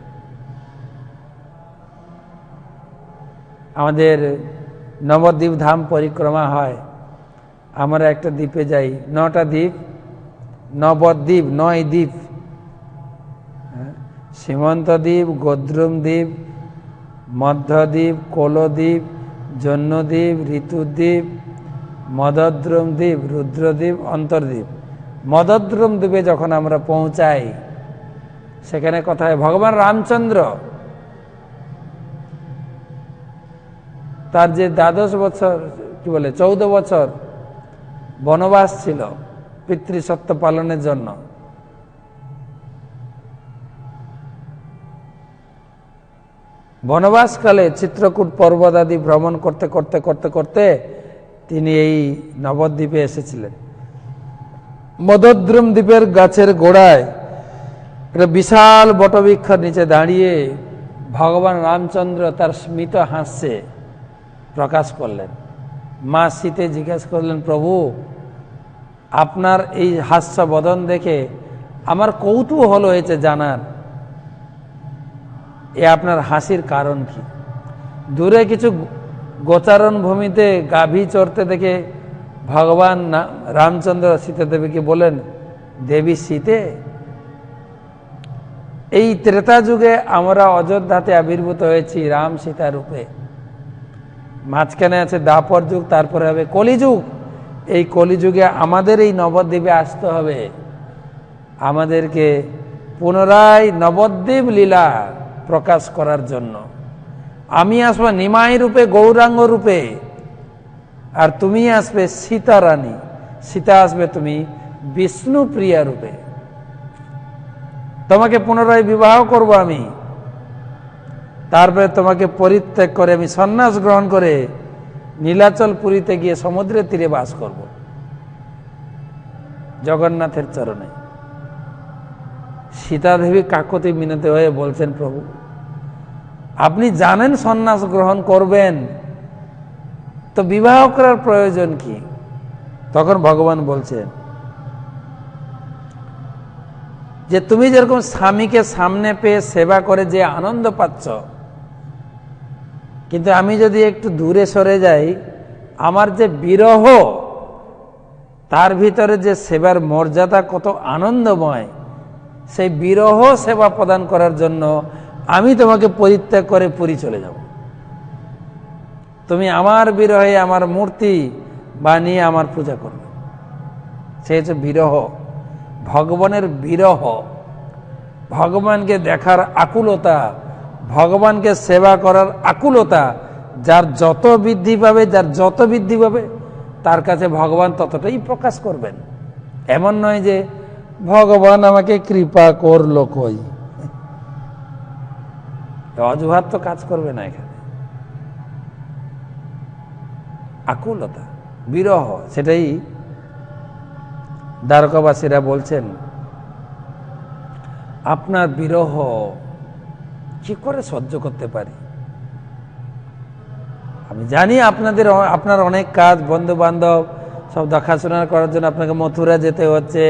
আমাদের নবদ্বীপ ধাম পরিক্রমা হয়, আমরা একটা দ্বীপে যাই, 9টা দ্বীপ, নবদ্বীপ 9 দ্বীপ, সীমন্ত দ্বীপ, গোদ্রুম দ্বীপ, মধ্যদ্বীপ, কোলদ্বীপ, জন্মদ্বীপ, ঋতুদ্বীপ, মদদ্রুম দ্বীপ, রুদ্রদ্বীপ, অন্তর্দ্বীপ। মদদ্রুম দ্বীপে যখন আমরা পৌঁছাই, সেখানে কোথায় ভগবান রামচন্দ্র তার যে 12 বছর, কি বলে 14 বছর বনবাস ছিল পিতৃসত্য পালনের জন্য, বনবাসকালে চিত্রকূট পর্বত আদি ভ্রমণ করতে করতে করতে করতে তিনি এই নবদ্বীপে এসেছিলেন। মদদ্রুম দ্বীপের গাছের গোড়ায় একটা বিশাল বটবৃক্ষের নিচে দাঁড়িয়ে ভগবান রামচন্দ্র তার স্মিত হাস্যে প্রকাশ করলেন। মা সীতে জিজ্ঞেস করলেন, প্রভু আপনার এই হাস্য বদন দেখে আমার কৌতূহল হয়েছে জানার, এ আপনার হাসির কারণ কি? দূরে কিছু গোচারণ ভূমিতে গাভী চড়তে দেখে ভগবান রামচন্দ্র সীতা দেবীকে বলেন, দেবী সীতে, এই ত্রেতা যুগে আমরা অযোধ্যাতে আবির্ভূত হয়েছি রাম সীতা রূপে, মাঝখানে আছে দ্বাপর যুগ, তারপরে হবে কলিযুগ। এই কলিযুগে আমাদের এই নবদ্বীপে আসতে হবে, আমাদেরকে পুনরায় নবদ্বীপ লীলা প্রকাশ করার জন্য। আমি আসবো নিমাই রূপে, গৌরাঙ্গ রূপে, আর তুমি আসবে সীতা রানী, সীতা আসবে তুমি বিষ্ণু প্রিয়া রূপে। তোমাকে পুনরায় বিবাহ করব আমি, তারপরে তোমাকে পরিত্যাগ করে আমি সন্ন্যাস গ্রহণ করে নীলাচল পুরীতে গিয়ে সমুদ্রের তীরে বাস করব জগন্নাথের চরণে। সীতা দেবী কাকতি মিনতি হয়ে বলছেন, প্রভু আপনি জানেন সন্ন্যাস গ্রহণ করবেন, তো বিবাহ করার প্রয়োজন কি? তখন ভগবান বলছেন যে তুমি যেরকম স্বামীকে সামনে পেয়ে সেবা করে যে আনন্দ পাচ্ছ, কিন্তু আমি যদি একটু দূরে সরে যাই, আমার যে বিরহ, তার ভিতরে যে সেবার মর্যাদা কত আনন্দময়, সেই বিরহ সেবা প্রদান করার জন্য আমি তোমাকে পরিত্যাগ করে পুরী চলে যাব। তুমি আমার বিরহে আমার মূর্তি বানিয়ে আমার পূজা করবে। সে হচ্ছে বিরহ, ভগবানের বিরহ, ভগবানকে দেখার আকুলতা, ভগবানকে সেবা করার আকুলতা। যার যত বৃদ্ধি পাবে, যার যত বৃদ্ধি পাবে, তার কাছে ভগবান ততটাই প্রকাশ করবেন। এমন নয় যে ভগবান আমাকে কৃপা করলো, কই অজুহাত তো কাজ করবে না। এখানে আকুলতা, বিরহ, সেটাই দ্বারকাবাসীরা বলছেন, আপনার বিরহ কি করে সহ্য করতে পারি। আমি জানি আপনার অনেক কাজ, বন্ধু বান্ধব সব দেখাশোনা করার জন্য আপনাকে মথুরা যেতে হচ্ছে,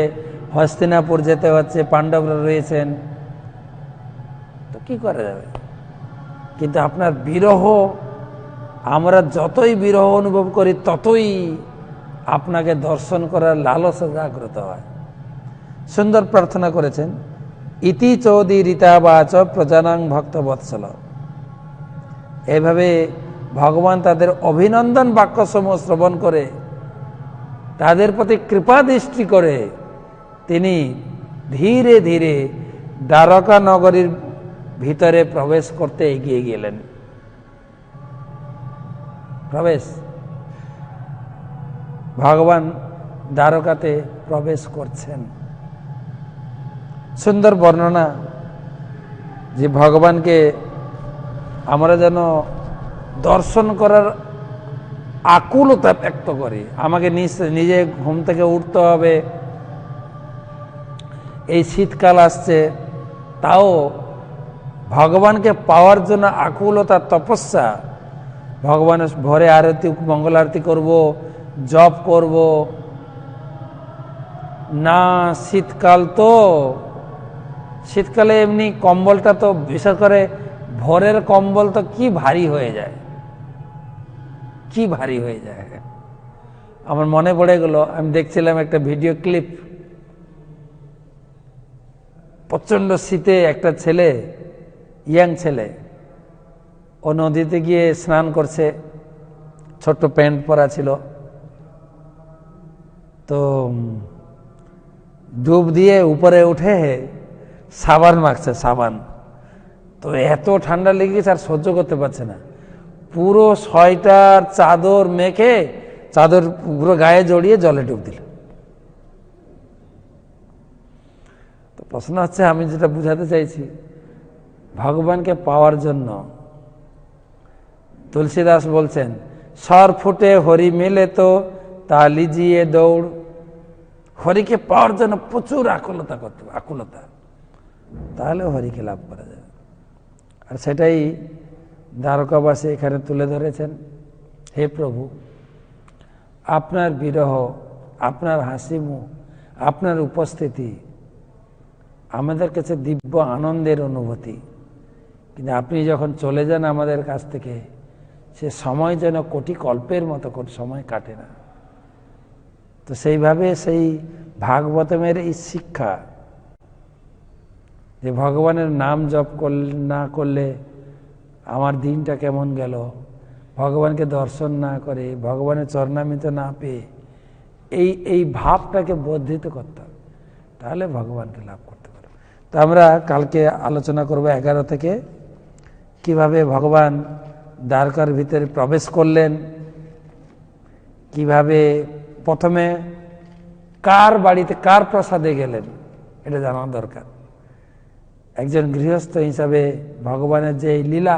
হস্তিনাপুর যেতে হচ্ছে, পাণ্ডবরা রয়েছেন, তো কি করা যাবে। কিন্তু আপনার বিরহ, আমরা যতই বিরহ অনুভব করি ততই আপনাকে দর্শন করার লালসা জাগ্রত হয়। সুন্দর প্রার্থনা করেছেন, ইতি চৌদি রীতাবাচ প্রজানাং ভক্ত বৎসল। এইভাবে ভগবান তাদের অভিনন্দন বাক্যসমূহ শ্রবণ করে তাদের প্রতি কৃপা দৃষ্টি করে তিনি ধীরে ধীরে দ্বারকা নগরীর ভিতরে প্রবেশ করতে এগিয়ে গেলেন। প্রবেশ, ভগবান দ্বারকাতে প্রবেশ করছেন। সুন্দর বর্ণনা যে ভগবানকে আমরা যেন দর্শন করার আকুলতা ব্যক্ত করি। আমাকে নিজে ঘুম থেকে উঠতে হবে, এই শীতকাল আসছে, তাও ভগবানকে পাওয়ার জন্য আকুলতা, তপস্যা। ভগবানের ভোরে আরতি, মঙ্গল আরতি করব, জপ করব না। শীতকাল তো, শীতকালে এমনি কম্বলটা তো, বিশেষ করে ভোরের কম্বল তো কি ভারী হয়ে যায়, কি ভারী হয়ে যায়। আমার মনে পড়ে গেল, আমি দেখছিলাম একটা ভিডিও ক্লিপ, প্রচন্ড শীতে একটা ছেলে, ইয়াং ছেলে, ও নদীতে গিয়ে স্নান করছে, ছোট্ট প্যান্ট পরা ছিল, তো ডুব দিয়ে উপরে উঠে সাবান মাখছে, সাবান। তো এত ঠান্ডা লেগেছে আর সহ্য করতে পারছে না, পুরো সোয়েটার চাদর মেখে, চাদর পুরো গায়ে জড়িয়ে জলে ডুব দিল। তো প্রশ্ন হচ্ছে, আমি যেটা বুঝাতে চাইছি, ভগবানকে পাওয়ার জন্য তুলসীদাস বলছেন, সর ফুটে হরি মেলে তো তা লিজিয়ে দৌড়। হরিকে পাওয়ার জন্য প্রচুর আকুলতা করতে, আকুলতা, তাহলে হরিকে লাভ করা যাবে। আর সেটাই দ্বারকাবাসী এখানে তুলে ধরেছেন। হে প্রভু, আপনার বিরহ, আপনার হাসি মুখ, আপনার উপস্থিতি আমাদের কাছে দিব্য আনন্দের অনুভূতি। কিন্তু আপনি যখন চলে যান আমাদের কাছ থেকে, সে সময় যেন কোটি কল্পের মতো সময় কাটে না। তো সেইভাবে সেই ভাগবতমের এই শিক্ষা, যে ভগবানের নাম জপ না করলে আমার দিনটা কেমন গেল, ভগবানকে দর্শন না করে, ভগবানের চরণামৃত না পেয়ে, এই ভাবটাকে বর্ধিত করতে হবে, তাহলে ভগবানকে লাভ করতে পারবে। তো আমরা কালকে আলোচনা করব 11 থেকে কিভাবে ভগবান দ্বারকার ভিতরে প্রবেশ করলেন, কিভাবে প্রথমে কার বাড়িতে, কার প্রসাদে গেলেন, এটা জানা দরকার। একজন গৃহস্থ হিসাবে ভগবানের যে লীলা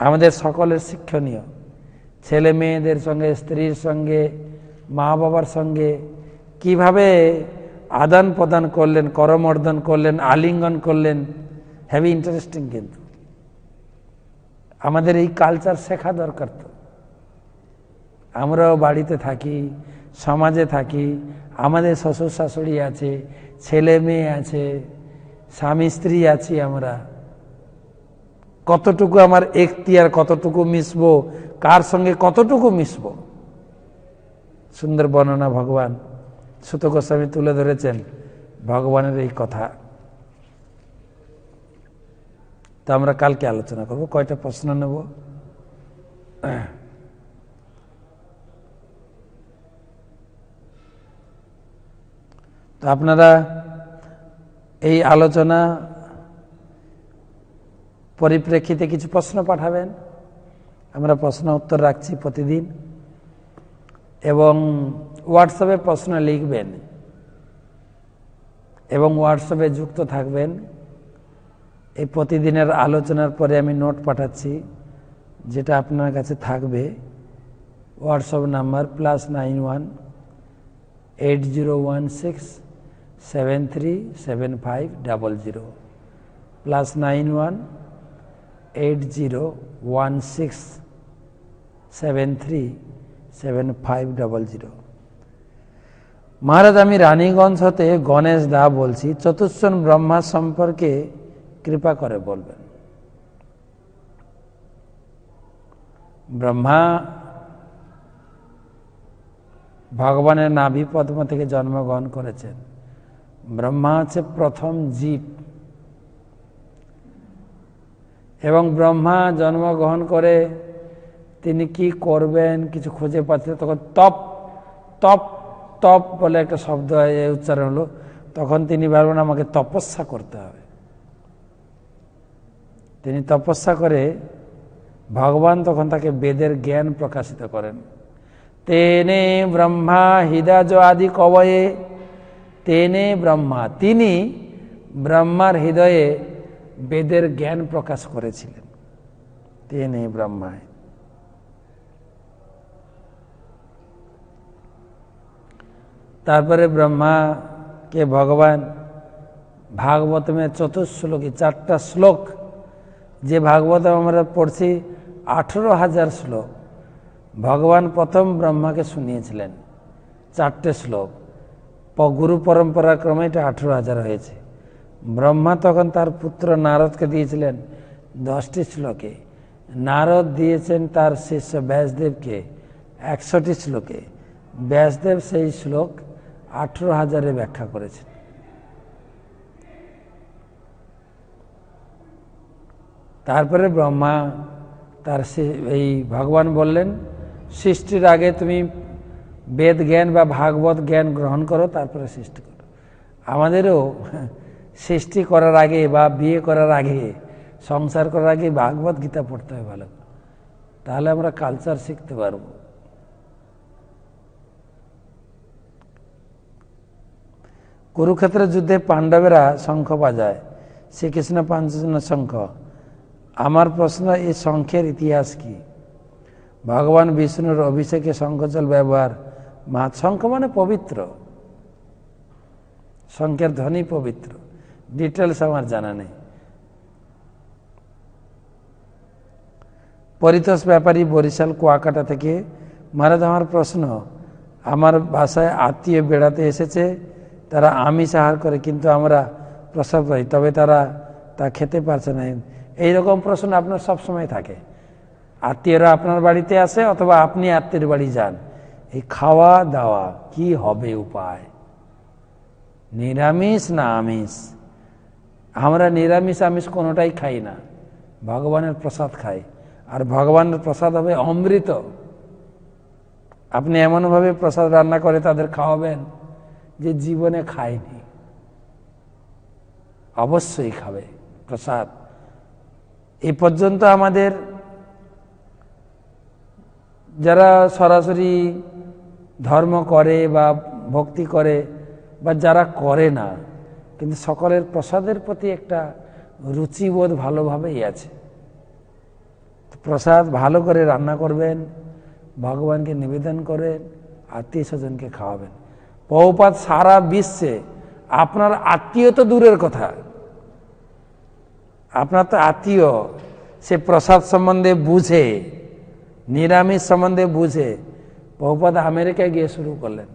আমাদের সকলের শিক্ষণীয়। ছেলে মেয়েদের সঙ্গে, স্ত্রীর সঙ্গে, মা বাবার সঙ্গে কিভাবে আদান প্রদান করলেন, করমর্দন করলেন, আলিঙ্গন করলেন, হেভি ইন্টারেস্টিং। কিন্তু আমাদের এই কালচার শেখা দরকার। তো আমরাও বাড়িতে থাকি, সমাজে থাকি, আমাদের শ্বশুর শাশুড়ি আছে, ছেলে মেয়ে আছে, স্বামী স্ত্রী আছি, আমরা কতটুকু আমার এখতিয়ার, কতটুকু মিশবো, কার সঙ্গে কতটুকু মিশবো। সুন্দর বর্ণনা ভগবান সুত গোস্বামী তুলে ধরেছেন ভগবানের এই কথা। তো আমরা কালকে আলোচনা করব। কয়টা প্রশ্ন নেব? তো আপনারা এই আলোচনা পরিপ্রেক্ষিতে কিছু প্রশ্ন পাঠাবেন, আমরা প্রশ্ন উত্তর রাখছি প্রতিদিন, এবং হোয়াটসঅ্যাপে প্রশ্ন লিখবেন এবং হোয়াটসঅ্যাপে যুক্ত থাকবেন। এই প্রতিদিনের আলোচনার পরে আমি নোট পাঠাচ্ছি, যেটা আপনার কাছে থাকবে। WhatsApp number +91 8016 737500 +91 8016 737500। মহারাজ, আমি রানীগঞ্জ হতে গণেশ দা বলছি। চতুর্থ ব্রহ্মা সম্পর্কে কৃপা করে বলবেন। ব্রহ্মা ভগবানের নাভি পদ্ম থেকে জন্মগ্রহণ করেছেন। ব্রহ্মা হচ্ছে প্রথম জীব, এবং ব্রহ্মা জন্মগ্রহণ করে তিনি কি করবেন কিছু খুঁজে পাচ্ছেন। তখন তপ তপ তপ বলে একটা শব্দ উচ্চারণ হলো। তখন তিনি ভাবলেন আমাকে তপস্যা করতে হবে। তিনি তপস্যা করে ভগবান তখন তাকে বেদের জ্ঞান প্রকাশিত করেন। তেনে ব্রহ্মা হৃদয় আদি কবয়ে, তেনে ব্রহ্মা, তিনি ব্রহ্মার হৃদয়ে বেদের জ্ঞান প্রকাশ করেছিলেন। তেনে ব্রহ্মায়। তারপরে ব্রহ্মাকে ভগবান ভাগবতমের চতুর্শ্লোকী 4টা শ্লোক, যে ভাগবত আমরা পড়ছি 18,000 শ্লোক, ভগবান প্রথম ব্রহ্মাকে শুনিয়েছিলেন 4টে শ্লোক। গুরু পরম্পরা ক্রমে এটা 18,000 হয়েছে। ব্রহ্মা তখন তার পুত্র নারদকে দিয়েছিলেন 10টি শ্লোকে, নারদ দিয়েছেন তার শিষ্য ব্যাসদেবকে 100টি শ্লোকে। ব্যাসদেব সেই শ্লোক 18,000-এ ব্যাখ্যা করেছেন। তারপরে ব্রহ্মা তার এই ভগবান বললেন, সৃষ্টির আগে তুমি বেদ জ্ঞান বা ভাগবত জ্ঞান গ্রহণ করো, তারপরে সৃষ্টি করো। আমাদেরও সৃষ্টি করার আগে বা বিয়ে করার আগে, সংসার করার আগে ভাগবত গীতা পড়তে হয় ভালো, তাহলে আমরা কালচার শিখতে পারবো। কুরুক্ষেত্রের যুদ্ধে পাণ্ডবেরা শঙ্খ বাজায়, শ্রীকৃষ্ণ 5 শঙ্খ। আমার প্রশ্ন, এই শঙ্খের ইতিহাস কি? ভগবান বিষ্ণুর অভিষেকে শঙ্খজল ব্যবহার। শঙ্খ মানে পবিত্র, শঙ্খের ধ্বনি পবিত্র। ডিটেলস আমার জানা নেই। পরিতোষ ব্যাপারী, বরিশাল কুয়াকাটা থেকে। মহারাজ, আমার প্রশ্ন, আমার বাসায় আত্মীয় বেড়াতে এসেছে, তারা আমিষ আহার করে, কিন্তু আমরা প্রসাদ পাই, তবে তারা তা খেতে পারছে না। এইরকম প্রশ্ন আপনার সবসময় থাকে। আত্মীয়রা আপনার বাড়িতে আসে অথবা আপনি আত্মীয়ের বাড়ি যান, এই খাওয়া দাওয়া কি হবে উপায়? নিরামিষ না আমিষ? আমরা নিরামিষ আমিষ কোনোটাই খাই না, ভগবানের প্রসাদ খাই। আর ভগবানের প্রসাদ হবে অমৃত। আপনি এমনভাবে প্রসাদ রান্না করে তাদের খাওয়াবেন যে জীবনে খায়নি, অবশ্যই খাবে প্রসাদ। এই পর্যন্ত আমাদের যারা সরাসরি ধর্ম করে বা ভক্তি করে বা যারা করে না, কিন্তু সকলের প্রসাদের প্রতি একটা রুচিবোধ ভালোভাবেই আছে। প্রসাদ ভালো করে রান্না করবেন, ভগবানকে নিবেদন করেন, আত্মীয় স্বজনকে খাওয়াবেন। প্রভুপাদ সারা বিশ্বে, আপনার আত্মীয় তো দূরের কথা, আপনার তো আত্মীয়, সে প্রসাদ সম্বন্ধে বুঝে, নিরামিষ সম্বন্ধে বুঝে। প্রভুপাদ আমেরিকায় গিয়ে শুরু করলেন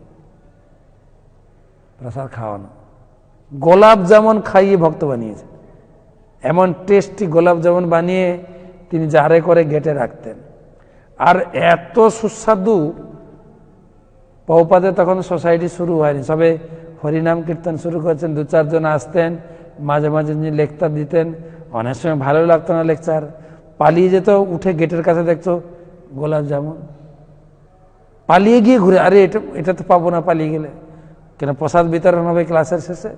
প্রসাদ খাওয়ানো। গোলাপ জামুন খাইয়ে ভক্ত বানিয়েছে, এমন টেস্টি গোলাপ জামুন বানিয়ে তিনি জারে করে গেটে রাখতেন। আর এত সুস্বাদু, প্রভুপাদের তখন সোসাইটি শুরু হয়নি, সবে হরিনাম কীর্তন শুরু করেছেন। 2-4 জন আসতেন, মাঝে মাঝে যিনি লেকচার দিতেন। অনেক সময় ভালো লাগতো না লেকচার, পালিয়ে যেত, উঠে গেটের কাছে দেখতো গোলাপ জামুন, পালিয়ে গিয়ে ঘুরে, আরে এটা এটা তো পাবো না পালিয়ে গেলে, কেন প্রসাদ বিতরণ হবে ক্লাসের শেষে।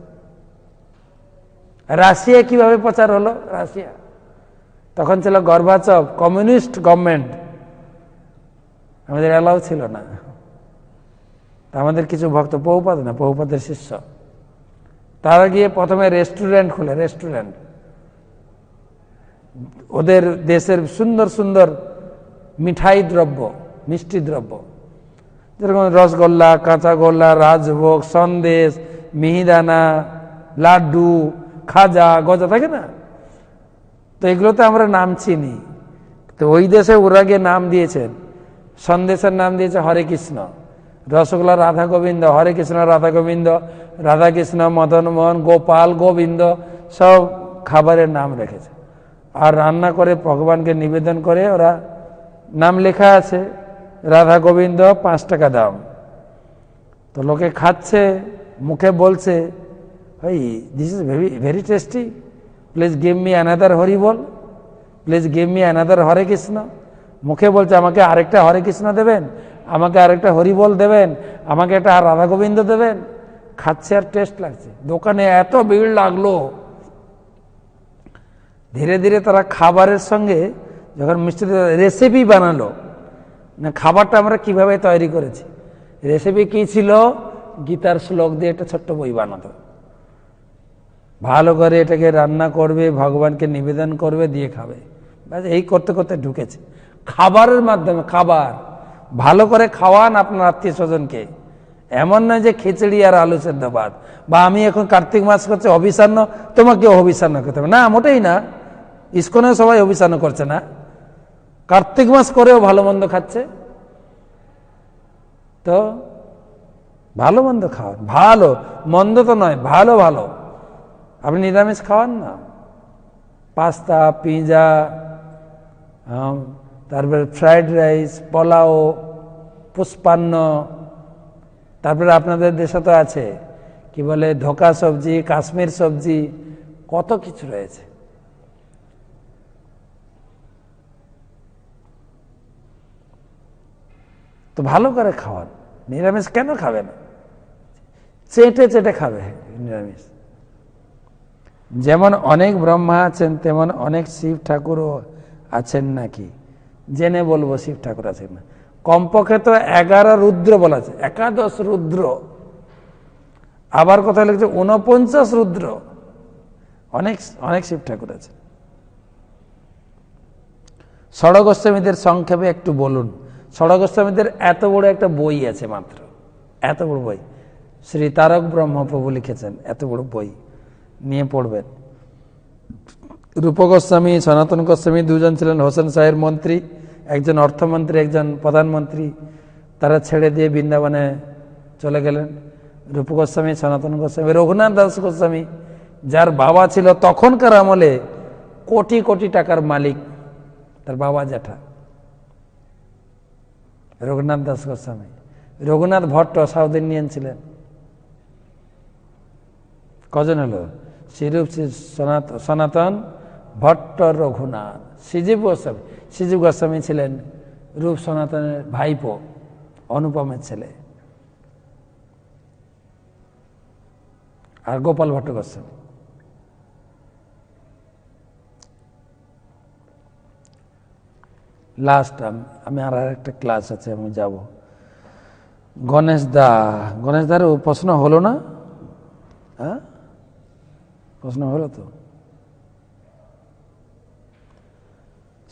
রাশিয়া কিভাবে প্রচার হলো? রাশিয়া তখন ছিল গর্বাচভ, কমিউনিস্ট গভর্নমেন্ট, আমাদের অ্যালাউ ছিল না। আমাদের কিছু ভক্ত, প্রভুপাদ না, প্রভুপাদের শিষ্য, তারা গিয়ে প্রথমে রেস্টুরেন্ট খুলে, রেস্টুরেন্ট, ওদের দেশের সুন্দর সুন্দর মিঠাই দ্রব্য, মিষ্টি দ্রব্য, যেরকম রসগোল্লা, কাঁচাগোল্লা, রাজভোগ, সন্দেশ, মিহিদানা, লাড্ডু, খাজা, গজা থাকে না, তো এগুলোতে আমরা নাম চিনি। তো ওই দেশে ওরা গিয়ে নাম দিয়েছেন, সন্দেশের নাম দিয়েছে হরে কৃষ্ণ, রসগোল্লা রাধা গোবিন্দ, হরে কৃষ্ণ রাধা গোবিন্দ, রাধা কৃষ্ণ মদন মোহন, গোপাল গোবিন্দ, সব খাবারের নাম রেখেছে। আর রান্না করে ভগবানকে নিবেদন করে, ওরা নাম লেখা আছে রাধা গোবিন্দ 5 টাকা দাম। তো লোকে খাচ্ছে, মুখে বলছে, ভাই this is very very tasty, please give me another Hari বল, please give me another Hare Krishna. মুখে বলছে আমাকে আরেকটা হরে কৃষ্ণ দেবেন, আমাকে আরেকটা হরি বল দেবেন, আমাকে একটা রাধা গোবিন্দ দেবেন। খাচ্ছে আর টেস্ট লাগছে। দোকানে এত ভিড় লাগলো, ধীরে ধীরে তারা খাবারের সঙ্গে যখন মিষ্টি রেসিপি বানালো, না খাবারটা আমরা কিভাবে তৈরি করেছি, রেসিপি কি ছিল, গীতার শ্লোক দিয়ে একটা ছোট্ট বই বানাতো, ভালো করে এটাকে রান্না করবে, ভগবানকে নিবেদন করবে, দিয়ে খাবে। ব্যাস এই করতে করতে ঢুকেছে খাবারের মাধ্যমে। খাবার ভালো করে খাওয়ান আপনার আত্মীয় স্বজনকে, এমন নয় যে খিচড়ি আর আলু সেদ্ধ ভাত, বা আমি এখন কার্তিক মাস করছে অভিসান্ন, তোমাকেও অভিসান্ন করতে হবে না, মোটেই না। ইস্কনে সবাই অভিসান্ন করছে না, কার্তিক মাস করেও ভালো মন্দ খাচ্ছে। তো ভালো মন্দ খাওয়ান, ভালো মন্দ তো নয়, ভালো ভালো। আপনি নিরামিষ খাওয়ান না, পাস্তা, পিৎজা, তারপরে ফ্রাইড রাইস, পোলাও, পুষ্পান্ন, তারপরে আপনাদের দেশে তো আছে কি বলে ধোকা সবজি, কাশ্মীর সবজি, কত কিছু রয়েছে। তো ভালো করে খাওয়ান, নিরামিষ কেন খাবে না, চেটে চেটে খাবে নিরামিষ। যেমন অনেক ব্রহ্মা আছেন, তেমন অনেক শিব ঠাকুরও আছেন নাকি? জেনে বলবো শিব ঠাকুর আছেন না। কমপক্ষে তো 11 রুদ্র বলা আছে, 11 রুদ্র, আবার কথা লিখছে 49 রুদ্র, অনেক অনেক শিব ঠাকুর আছে। ষড়গোস্বামীদের সংক্ষেপে একটু বলুন। ষড়গোস্বামীদের এত বড় একটা বই আছে, মাত্র এত বড় বই, শ্রী তারক ব্রহ্মপ্রভু লিখেছেন, এত বড় বই নিয়ে পড়বেন। রূপ গোস্বামী, সনাতন গোস্বামী দুজন ছিলেন হোসেন শাহের মন্ত্রী, একজন অর্থমন্ত্রী, একজন প্রধানমন্ত্রী। তারা ছেড়ে দিয়ে বৃন্দাবনে চলে গেলেন। রূপ গোস্বামী, সনাতন গোস্বামী, রঘুনাথ দাস গোস্বামী, যার বাবা ছিল তখনকার আমলে কোটি কোটি টাকার মালিক, তার বাবা জ্যাঠা রঘুনাথ দাস গোস্বামী। রঘুনাথ ভট্ট সাউথ ইন্ডিয়ান ছিলেন। কজন হলো? শ্রীরূপ, সনাতন, ভট্ট, রঘুনাথ, শ্রীজীব গোস্বামী। শ্রীজীব গোস্বামী ছিলেন রূপ সনাতনের ভাইপো, অনুপমের ছেলে। আর গোপাল ভট্ট গোস্বামী। লাস্ট আমি আর একটা ক্লাস আছে, আমি যাব। গণেশ দার প্রশ্ন হলো না? হ্যাঁ, প্রশ্ন হলো তো।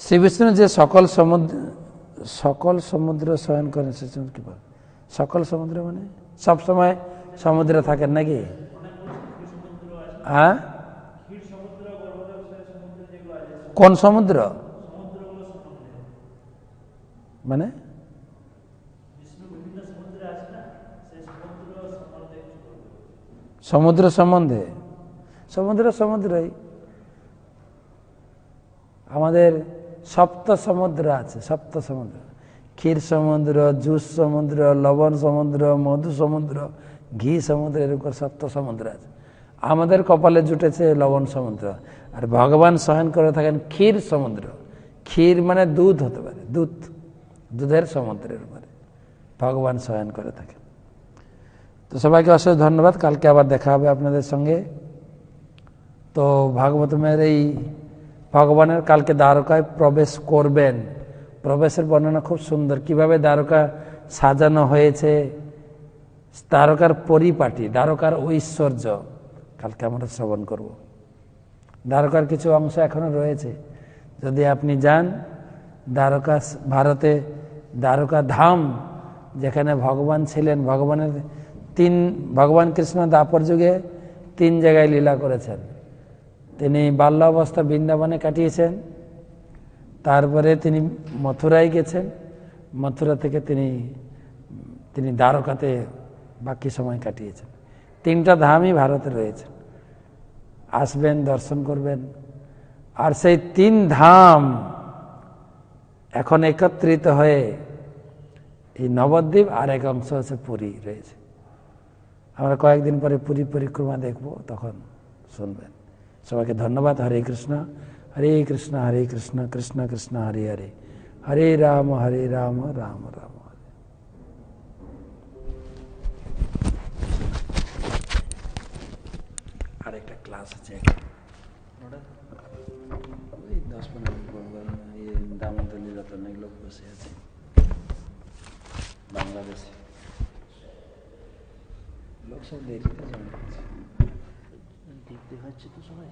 শ্রী বিষ্ণু যে সকল সমুদ্র শয়ন করেন, কি বল? সকল সমুদ্র মানে সব সময় সমুদ্রে থাকেন নাকি? হ্যাঁ, কোন সমুদ্র মানে? সমুদ্র সম্বন্ধে? সমুদ্রই আমাদের সপ্ত সমুদ্র আছে, সপ্ত সমুদ্র। ক্ষীর সমুদ্র, জুস সমুদ্র, লবণ সমুদ্র, মধু সমুদ্র, ঘি সমুদ্র, এরকম সপ্ত সমুদ্র আছে। আমাদের কপালে জুটেছে লবণ সমুদ্র। আর ভগবান শয়ন করে থাকেন ক্ষীর সমুদ্র। ক্ষীর মানে দুধ হতে পারে, দুধ, দুধের সমুদ্রের উপরে ভগবান শয়ন করে থাকেন। তো সবাইকে অশেষ ধন্যবাদ, কালকে আবার দেখা হবে আপনাদের সঙ্গে। তো ভাগবতমের এই ভগবানের কালকে দ্বারকায় প্রবেশ করবেন, প্রবেশের বর্ণনা খুব সুন্দর, কিভাবে দ্বারকা সাজানো হয়েছে, দ্বারকার পরিপাটি, দ্বারকার ঐশ্বর্য কালকে আমরা শ্রবণ করব। দ্বারকার কিছু অংশ এখনো রয়েছে, যদি আপনি যান দ্বারকা, ভারতে দ্বারকা ধাম যেখানে ভগবান ছিলেন, ভগবান কৃষ্ণ দ্বাপর যুগে 3 জায়গায় লীলা করেছেন। তিনি বাল্যাবস্থা বৃন্দাবনে কাটিয়েছেন, তারপরে তিনি মথুরায় গেছেন, মথুরা থেকে তিনি দ্বারকাতে বাকি সময় কাটিয়েছেন। 3টা ধামই ভারতে রয়েছে, আসবেন, দর্শন করবেন। আর সেই 3 ধাম এখন একত্রিত হয়ে এই নবদ্বীপ, আর এক অংশ হচ্ছে পুরী রয়েছে। আমরা কয়েকদিন পরে পুরী পরিক্রমা দেখব, তখন শুনবেন। সবাইকে ধন্যবাদ। হরে কৃষ্ণ হরে কৃষ্ণ কৃষ্ণ কৃষ্ণ হরে হরে, হরে রাম রাম রাম হরে। আরেকটা ক্লাস আছে, ওই 10-15 মিনিট পর দামোদর যত অনেক লোক বসে আছে বাংলাদেশে, লোক সব দেরিতে জমা হচ্ছে, দেখতে হচ্ছে তো সবাই।